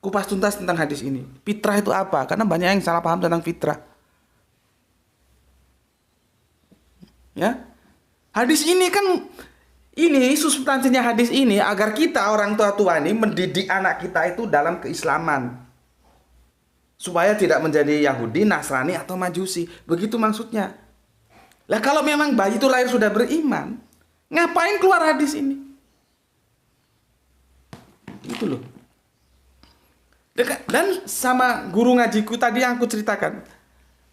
kupas tuntas tentang hadis ini. Fitrah itu apa? Karena banyak yang salah paham tentang fitrah. Ya. Hadis ini kan, ini substansinya hadis ini agar kita orang tua ini mendidik anak kita itu dalam keislaman. Supaya tidak menjadi Yahudi, Nasrani atau Majusi. Begitu maksudnya. Lah kalau memang bayi itu lahir sudah beriman, ngapain keluar hadis ini? Itu loh. Dan sama guru ngajiku tadi yang aku ceritakan,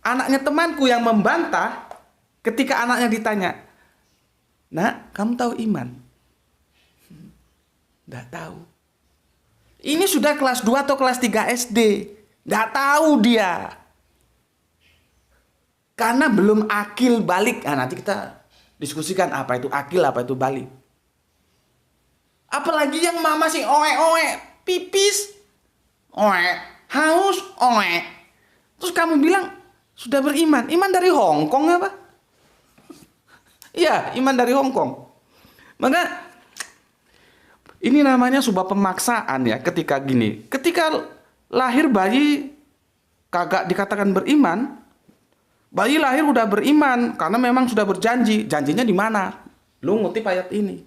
anaknya temanku yang membantah ketika anaknya ditanya, "Nak, kamu tahu iman?" Nggak tahu. Ini sudah kelas 2 atau kelas 3 SD. Nggak tahu dia. Karena belum akil balik. Nah, nanti kita diskusikan apa itu akil, apa itu balik. Apalagi yang mama sih oe-oe, pipis, oe, haus, oe. Terus kamu bilang sudah beriman. Iman dari Hong Kong apa? Iya, iman dari Hong Kong. Maka ini namanya sebuah pemaksaan ya ketika gini. Ketika lahir bayi kagak dikatakan beriman. Bayi lahir udah beriman karena memang sudah berjanji. Janjinya di mana? Lu ngutip ayat ini.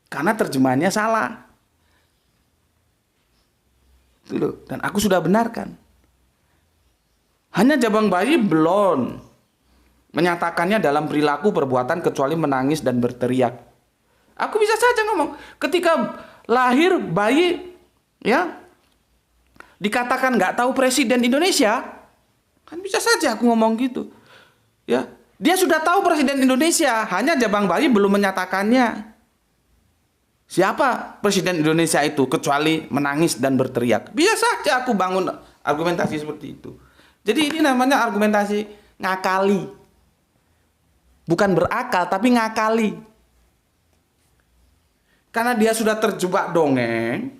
Karena terjemahannya salah. Itu loh. Dan aku sudah benarkan. Hanya jabang bayi belum menyatakannya dalam perilaku perbuatan kecuali menangis dan berteriak. Aku bisa saja ngomong. Ketika lahir bayi ya dikatakan nggak tahu presiden Indonesia. Kan bisa saja aku ngomong gitu. Ya, dia sudah tahu presiden Indonesia, hanya jabang bayi belum menyatakannya. Siapa presiden Indonesia itu kecuali menangis dan berteriak. Bisa saja aku bangun argumentasi seperti itu. Jadi ini namanya argumentasi ngakali. Bukan berakal tapi ngakali. Karena dia sudah terjebak dongeng.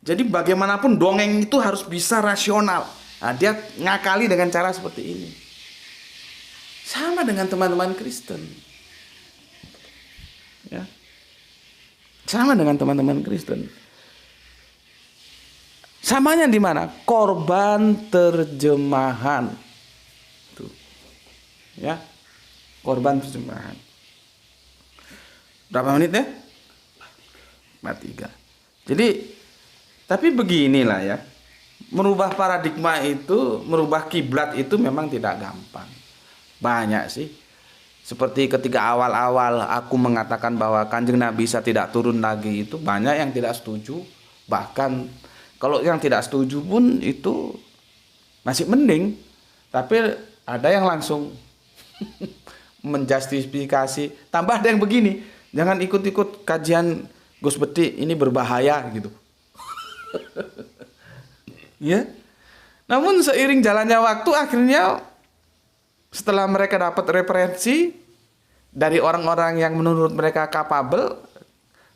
Jadi bagaimanapun dongeng itu harus bisa rasional. Nah, dia ngakali dengan cara seperti ini. Sama dengan teman-teman Kristen. Ya. Sama dengan teman-teman Kristen. Samanya di mana? Korban terjemahan. Tuh. Ya. Korban terjemahan. Berapa menit ya? 43. Jadi, tapi beginilah ya. Merubah paradigma itu, merubah kiblat itu memang tidak gampang. Banyak sih. Seperti ketika awal-awal aku mengatakan bahwa Kanjeng Nabi Isa tidak turun lagi, itu banyak yang tidak setuju. Bahkan kalau yang tidak setuju pun itu masih mending. Tapi ada yang langsung menjustifikasi. Tambah ada yang begini, jangan ikut-ikut kajian Gus Beti, ini berbahaya gitu. Ya. Namun seiring jalannya waktu akhirnya setelah mereka dapat referensi dari orang-orang yang menurut mereka kapabel,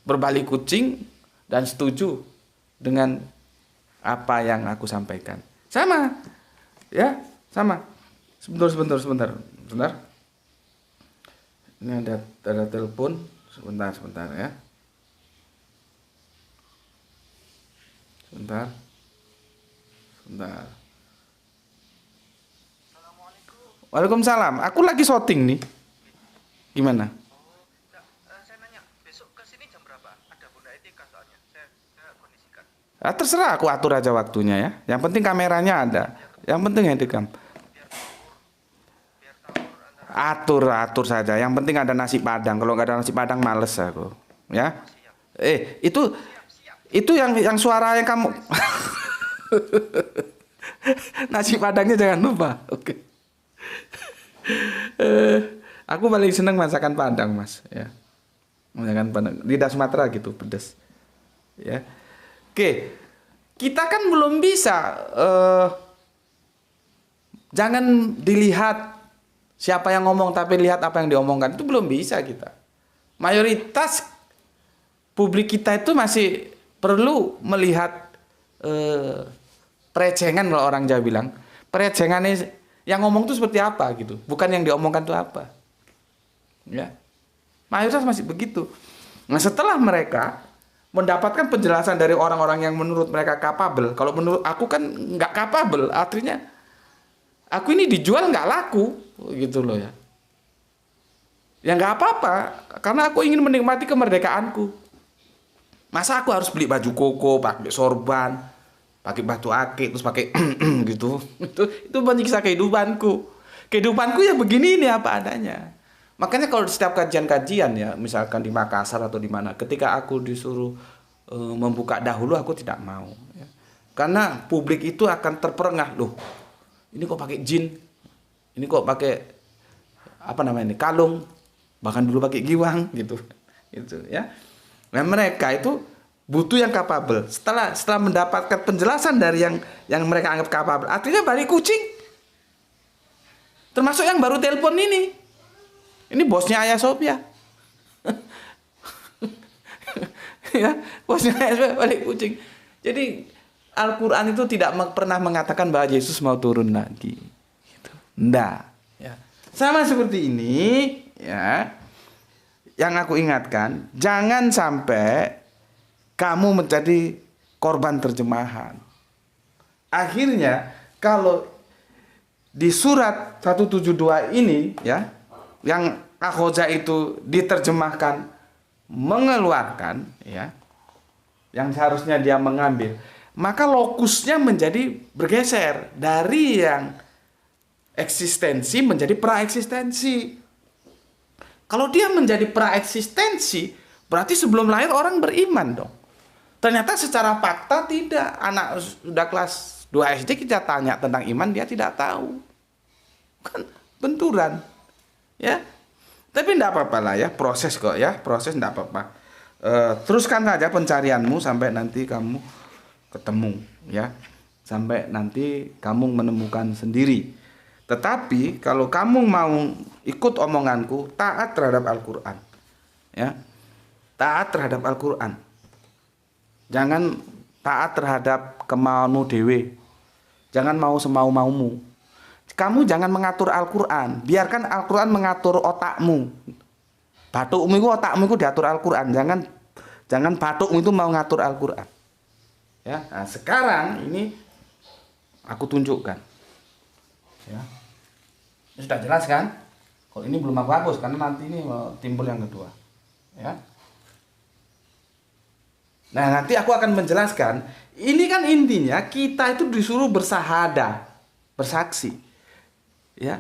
berbalik kucing dan setuju dengan apa yang aku sampaikan. Sama. Ya, sama. Sebentar. Ini ada telepon. Sebentar ya. Sebentar. Waalaikumsalam. Aku lagi syuting nih. Gimana? Saya nanya, besok ke sini jam berapa? Ada Bunda Etika. Terserah, aku atur aja waktunya ya. Yang penting kameranya ada. Yang penting handicam. Atur saja. Yang penting ada nasi Padang. Kalau nggak ada nasi Padang males aku. Ya. Itu yang suara yang kamu nasi Padangnya jangan lupa. Oke. Eh, aku paling seneng masakan Padang, Mas, ya. Masakan Padang. Lidah Sumatera gitu, pedas. Ya. Oke. Kita kan belum bisa jangan dilihat siapa yang ngomong tapi lihat apa yang diomongkan. Itu belum bisa kita. Mayoritas publik kita itu masih perlu melihat perecengan, kalau orang Jawa bilang. Perecengannya yang ngomong itu seperti apa gitu. Bukan yang diomongkan itu apa. Ya. Mayoritas masih begitu. Nah, setelah mereka mendapatkan penjelasan dari orang-orang yang menurut mereka kapabel. Kalau menurut aku kan nggak kapabel, artinya aku ini dijual nggak laku, gitu loh ya. Ya nggak apa-apa, karena aku ingin menikmati kemerdekaanku. Masa aku harus beli baju koko, pakai sorban, pakai batu akik, terus pakai gitu. Itu menyiksa kehidupanku. Kehidupanku ya begini ini apa adanya. Makanya kalau di setiap kajian-kajian ya, misalkan di Makassar atau di mana, ketika aku disuruh membuka dahulu, aku tidak mau. Ya. Karena publik itu akan terperangah, loh. Ini kok pakai jin, ini kok pakai apa namanya ini, kalung, bahkan dulu pakai giwang gitu, gitu ya. Nah, mereka itu butuh yang kapabel. Setelah mendapatkan penjelasan dari yang mereka anggap kapabel, artinya balik kucing. Termasuk yang baru telepon ini. Ini bosnya Ayah Sophia. Ya, bosnya Ayah Sophia balik kucing. Jadi Al-Quran itu tidak pernah mengatakan bahwa Yesus mau turun lagi. Gitu. Nggak. Ya. Sama seperti ini, ya. Yang aku ingatkan, jangan sampai kamu menjadi korban terjemahan. Akhirnya, kalau di surat 172 ini, ya, yang akhoza itu diterjemahkan mengeluarkan, ya, yang seharusnya dia mengambil, maka lokusnya menjadi bergeser dari yang eksistensi menjadi praeksistensi. Kalau dia menjadi praeksistensi, berarti sebelum lahir orang beriman dong. Ternyata secara fakta tidak. Anak sudah kelas 2 SD kita tanya tentang iman, dia tidak tahu. Kan benturan. Ya, tapi tidak apa-apa lah ya, proses kok ya, proses tidak apa-apa. Teruskan saja pencarianmu sampai nanti kamu ketemu, ya, sampai nanti kamu menemukan sendiri. Tetapi kalau kamu mau ikut omonganku, taat terhadap Al-Quran, ya, taat terhadap Al-Quran. Jangan taat terhadap kemauanmu dewe, jangan mau semau-maumu. Kamu jangan mengatur Al-Quran. Biarkan Al-Quran mengatur otakmu. Batukmu itu, otakmu itu diatur Al-Quran. Jangan batukmu itu mau ngatur Al-Quran. Ya, nah sekarang ini aku tunjukkan. Ya. Ini sudah jelas kan? Kalau ini belum aku hapus karena nanti ini timbul yang kedua. Ya. Nah, nanti aku akan menjelaskan. Ini kan intinya kita itu disuruh bersahadah, bersaksi. Ya,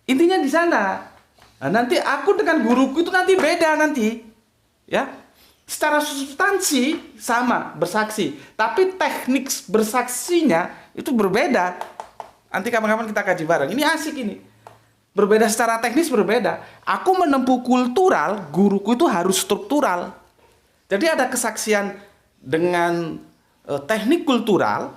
intinya di sana. Nah, nanti aku dengan guruku itu nanti beda nanti, ya. Secara substansi sama bersaksi, tapi teknik bersaksinya itu berbeda. Nanti kapan-kapan kita kaji bareng. Ini asik ini. Berbeda secara teknis berbeda. Aku menempuh kultural, guruku itu harus struktural. Jadi ada kesaksian dengan teknik kultural,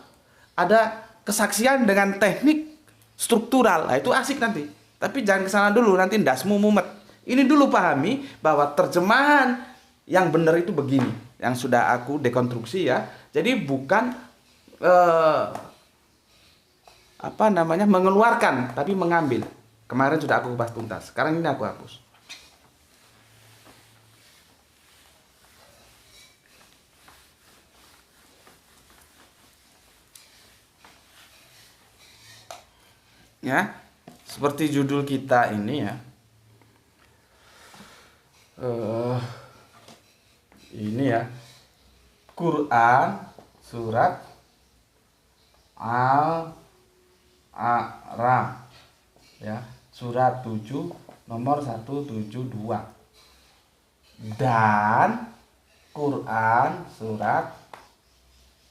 ada kesaksian dengan teknik struktural. Nah, itu asik nanti. Tapi jangan ke sana dulu, nanti ndasmu mumet. Ini dulu pahami bahwa terjemahan yang benar itu begini, yang sudah aku dekonstruksi ya. Jadi bukan mengeluarkan, tapi mengambil. Kemarin sudah aku kupas tuntas. Sekarang ini aku hapus. Ya, seperti judul kita ini ya. Ini ya, Quran Surat Al-A'raf ya, surat 7 nomor 172. Dan Quran surat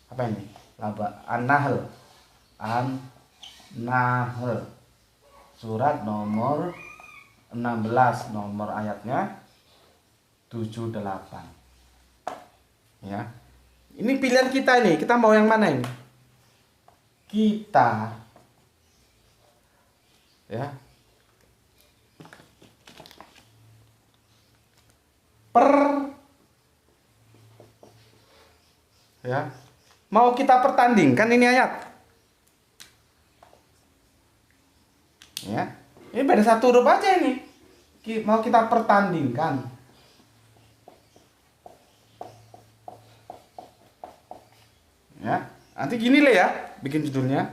apa ini? An-Nahl. An-Nahl. Surat nomor 16, nomor ayatnya 78. Ya. Ini pilihan kita nih, kita mau yang mana ini? Kita ya mau kita pertandingkan ini ayat. Ya. Ini beda satu huruf aja ini. Mau kita pertandingkan. Ya, nanti gini lah ya, bikin judulnya.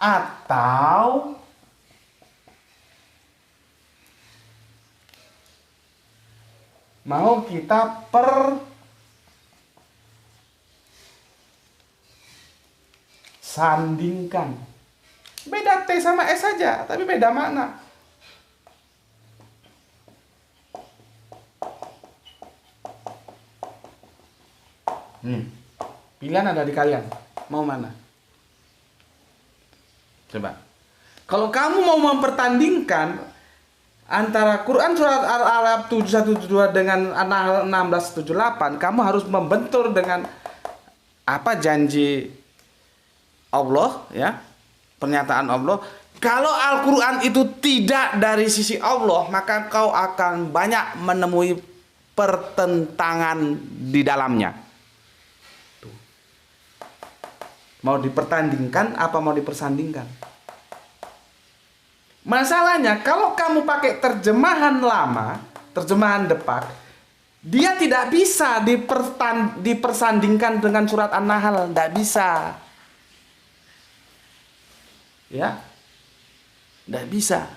Atau mau kita persandingkan. Beda T sama S saja, tapi beda makna. Pilihan ada di kalian. Mau mana? Coba. Kalau kamu mau mempertandingkan antara Quran surat Al-A'raf 772 dengan An-Nahl 1678, kamu harus membentur dengan apa janji Allah ya, pernyataan Allah. Kalau Al-Quran itu tidak dari sisi Allah, maka kau akan banyak menemui pertentangan di dalamnya. Mau dipertandingkan apa mau dipersandingkan? Masalahnya kalau kamu pakai terjemahan lama, terjemahan Depak, dia tidak bisa dipersandingkan dengan surat An-Nahl, tidak bisa. Ya. Tidak bisa.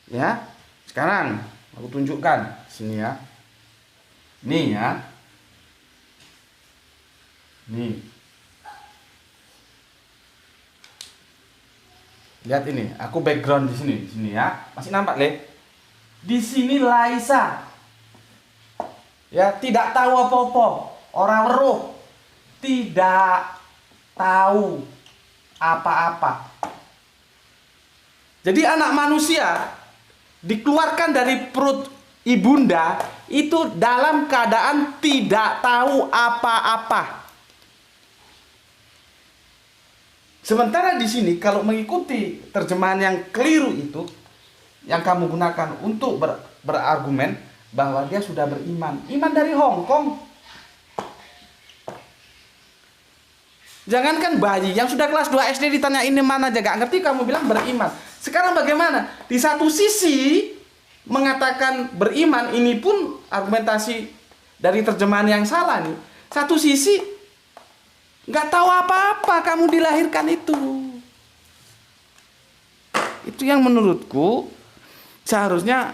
Ya. Sekarang aku tunjukkan sini ya. Nih ya. Nih. Lihat ini, aku background di sini ya. Masih nampak, Le? Di sini Laisa. Ya, tidak tahu apa-apa, orang weruh. Tidak tahu apa-apa. Jadi anak manusia dikeluarkan dari perut ibunda itu dalam keadaan tidak tahu apa-apa. Sementara di sini kalau mengikuti terjemahan yang keliru itu, yang kamu gunakan untuk berargumen bahwa dia sudah beriman, iman dari Hong Kong. Jangankan bayi yang sudah kelas 2 SD ditanya ini mana aja gak ngerti, kamu bilang beriman. Sekarang bagaimana? Di satu sisi mengatakan beriman, ini pun argumentasi dari terjemahan yang salah nih. Satu sisi nggak tahu apa-apa kamu dilahirkan itu. Itu yang menurutku seharusnya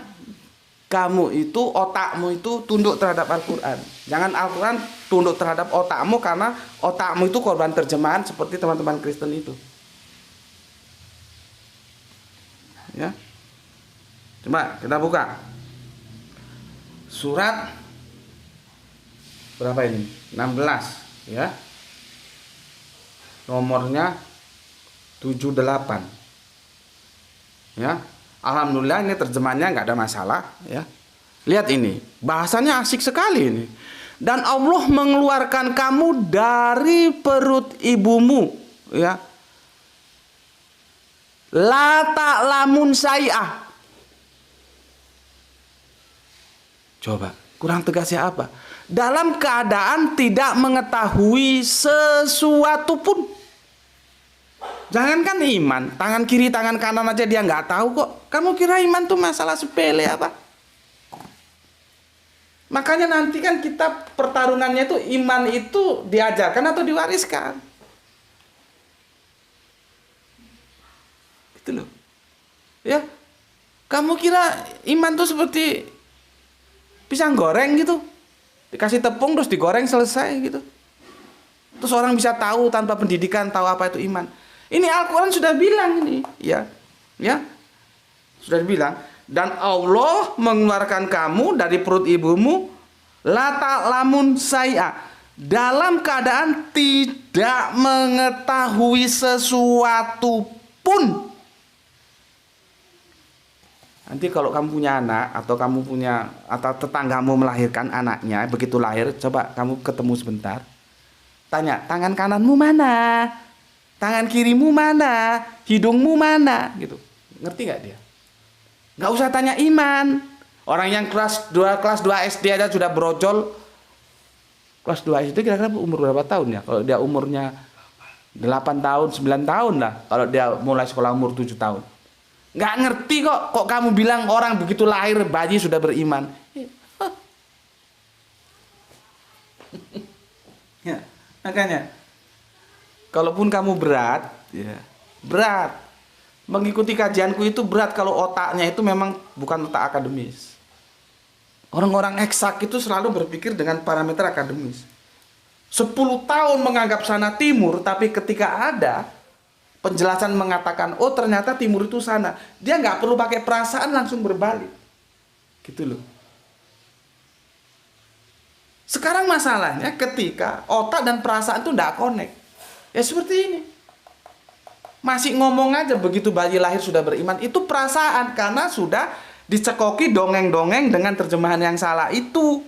kamu itu, otakmu itu tunduk terhadap Al-Quran. Jangan Al-Quran tunduk terhadap otakmu, karena otakmu itu korban terjemahan seperti teman-teman Kristen itu. Ya. Coba kita buka. Surat berapa ini? 16 ya. Nomornya 78 ya. Alhamdulillah ini terjemahannya nggak ada masalah ya. Lihat ini, bahasanya asik sekali ini. Dan Allah mengeluarkan kamu dari perut ibumu ya. La ta'lamun syai'ah. Coba, kurang tegasnya apa? Dalam keadaan tidak mengetahui sesuatu pun. Jangankan iman, tangan kiri tangan kanan aja dia nggak tahu kok. Kamu kira iman tuh masalah sepele apa? Makanya nanti kan kita pertarungannya itu iman itu diajarkan atau diwariskan. Gitu loh. Ya. Kamu kira iman tuh seperti pisang goreng gitu? Dikasih tepung terus digoreng selesai gitu. Terus orang bisa tahu tanpa pendidikan, tahu apa itu iman. Ini Al-Quran sudah bilang ini, ya, sudah dibilang. Dan Allah mengeluarkan kamu dari perut ibumu la ta'lamun syai'a, dalam keadaan tidak mengetahui sesuatu pun. Nanti kalau kamu punya anak atau tetanggamu melahirkan anaknya, begitu lahir, coba kamu ketemu sebentar. Tanya, tangan kananmu mana? Tangan kirimu mana? Hidungmu mana? Gitu. Ngerti nggak dia? Nggak usah tanya iman. Orang yang kelas 2 SD aja sudah brojol. Kelas 2 SD kira-kira umur berapa tahun ya? Kalau dia umurnya 8 tahun, 9 tahun lah. Kalau dia mulai sekolah umur 7 tahun. Nggak ngerti kok kamu bilang orang begitu lahir bayi sudah beriman. Ya, makanya kalaupun kamu berat, ya, berat. Mengikuti kajianku itu berat kalau otaknya itu memang bukan otak akademis. Orang-orang eksak itu selalu berpikir dengan parameter akademis. 10 tahun menganggap sana timur, tapi ketika ada penjelasan mengatakan, oh ternyata timur itu sana, dia nggak perlu pakai perasaan, langsung berbalik. Gitu loh. Sekarang masalahnya ketika otak dan perasaan itu nggak connect. Ya seperti ini. Masih ngomong aja begitu bayi lahir sudah beriman, itu perasaan karena sudah dicekoki dongeng-dongeng dengan terjemahan yang salah itu.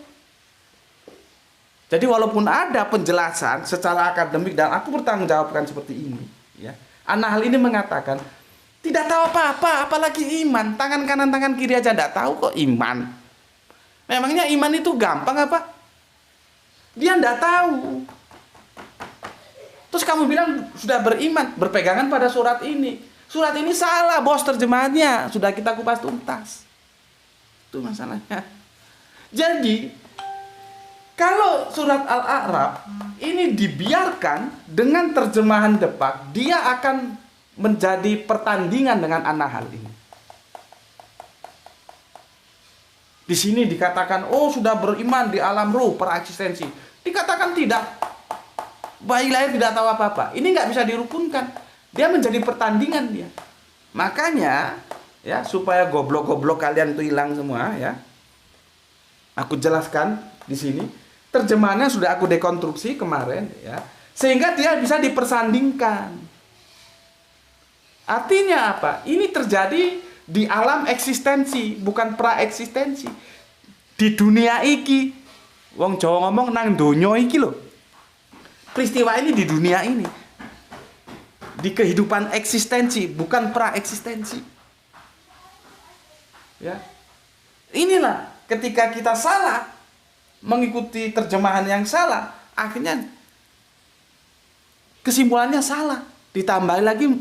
Jadi walaupun ada penjelasan secara akademik dan aku bertanggung jawabkan seperti ini, ya. An-Nahl ini mengatakan tidak tahu apa-apa, apalagi iman. Tangan kanan tangan kiri aja tidak tahu kok iman. Memangnya iman itu gampang apa? Dia tidak tahu. Terus kamu bilang sudah beriman, berpegangan pada surat ini. Surat ini salah, bos, terjemahannya. Sudah kita kupas tuntas. Itu masalahnya. Jadi, kalau surat Al-A'raf ini dibiarkan dengan terjemahan depak, dia akan menjadi pertandingan dengan An-Nahl ini. Di sini dikatakan, oh sudah beriman di alam ruh, pereksistensi. Dikatakan tidak. Bayi lahir tidak tahu apa-apa. Ini nggak bisa dirukunkan. Dia menjadi pertandingan dia. Makanya, ya supaya goblok-goblok kalian itu hilang semua, ya. Aku jelaskan di sini. Terjemahannya sudah aku dekonstruksi kemarin, ya. Sehingga dia bisa dipersandingkan. Artinya apa? Ini terjadi di alam eksistensi, bukan praeksistensi. Di dunia iki. Wong Jawa ngomong nang donya iki loh. Peristiwa ini di dunia ini. Di kehidupan eksistensi, bukan praeksistensi. Ya. Inilah ketika kita salah mengikuti terjemahan yang salah, akhirnya kesimpulannya salah. Ditambah lagi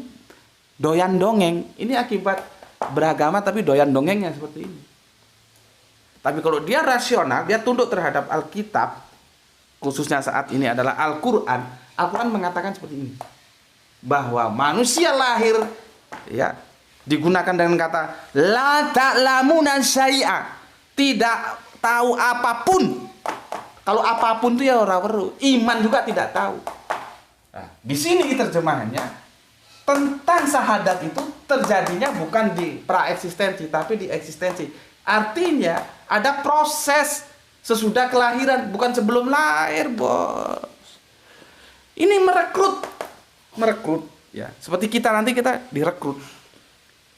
doyan dongeng. Ini akibat beragama tapi doyan dongengnya seperti ini. Tapi kalau dia rasional, dia tunduk terhadap Alkitab, khususnya saat ini adalah Al-Quran. Al-Quran mengatakan seperti ini, bahwa manusia lahir, ya, digunakan dengan kata la ta'lamuna syai'a, tidak tahu apapun. Kalau apapun itu ya ora weruh, iman juga tidak tahu. Nah, di sini terjemahannya tentang syahadat itu terjadinya bukan di praeksistensi tapi di eksistensi. Artinya ada proses sesudah kelahiran, bukan sebelum lahir, bos. Ini merekrut, ya. Seperti kita nanti kita direkrut.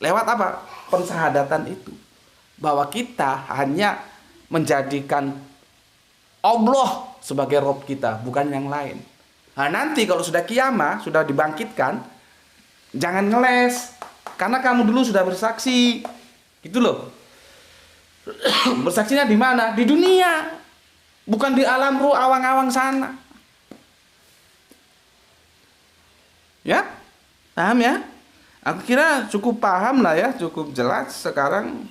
Lewat apa? Pensyahadatan itu. Bahwa kita hanya menjadikan Allah sebagai Rob kita, bukan yang lain. Nah, nanti kalau sudah kiamah, sudah dibangkitkan, jangan ngeles. Karena kamu dulu sudah bersaksi. Gitu loh. Bersaksinya di mana? Di dunia. Bukan di alam ruh awang-awang sana. Ya? Paham ya? Aku kira cukup paham lah ya, cukup jelas. Sekarang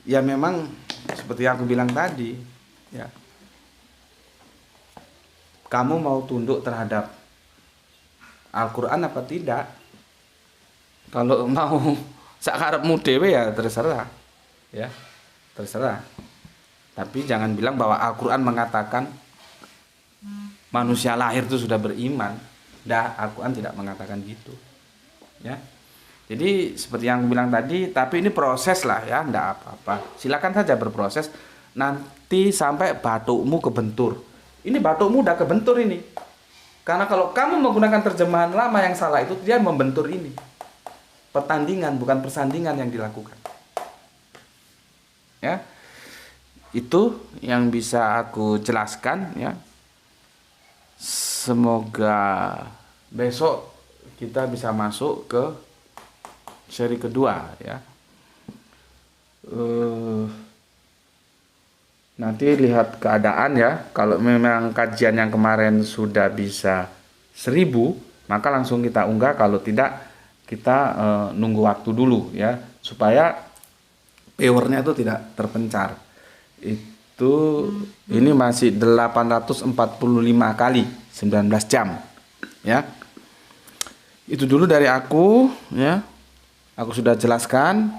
ya memang seperti yang aku bilang tadi, ya. Kamu mau tunduk terhadap Al-Quran apa tidak? Kalau mau sakarepmu dhewe ya terserah. Ya, terserah. Tapi jangan bilang bahwa Al-Quran mengatakan manusia lahir itu sudah beriman. Al-Quran tidak mengatakan gitu. Ya. Jadi seperti yang bilang tadi, tapi ini proses lah ya, enggak apa-apa. Silakan saja berproses nanti sampai batukmu kebentur. Ini batukmu udah kebentur ini. Karena kalau kamu menggunakan terjemahan lama yang salah itu, dia membentur ini. Pertandingan bukan persandingan yang dilakukan. Ya. Itu yang bisa aku jelaskan ya. Semoga besok kita bisa masuk ke seri kedua ya. Nanti lihat keadaan ya. Kalau memang kajian yang kemarin sudah bisa 1000, maka langsung kita unggah. Kalau tidak, kita nunggu waktu dulu ya, supaya viewernya itu tidak terpencar. Ini masih 845 kali 19 jam ya. Itu dulu dari aku ya. Aku sudah jelaskan.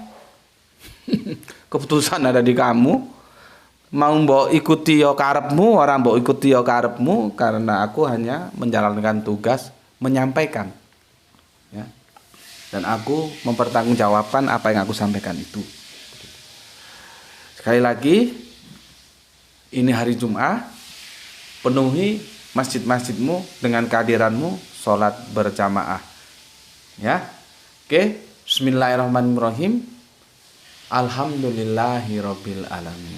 Keputusan ada di kamu. Mau mbok ikuti yo karepmu, orang mbok ikuti yo karepmu, karena aku hanya menjalankan tugas menyampaikan ya. Dan aku mempertanggungjawabkan apa yang aku sampaikan itu. Sekali lagi, ini hari Jumat, penuhi masjid-masjidmu dengan kehadiranmu, sholat berjamaah ya. Oke, bismillahirrahmanirrahim. Alhamdulillahirabbil alamin.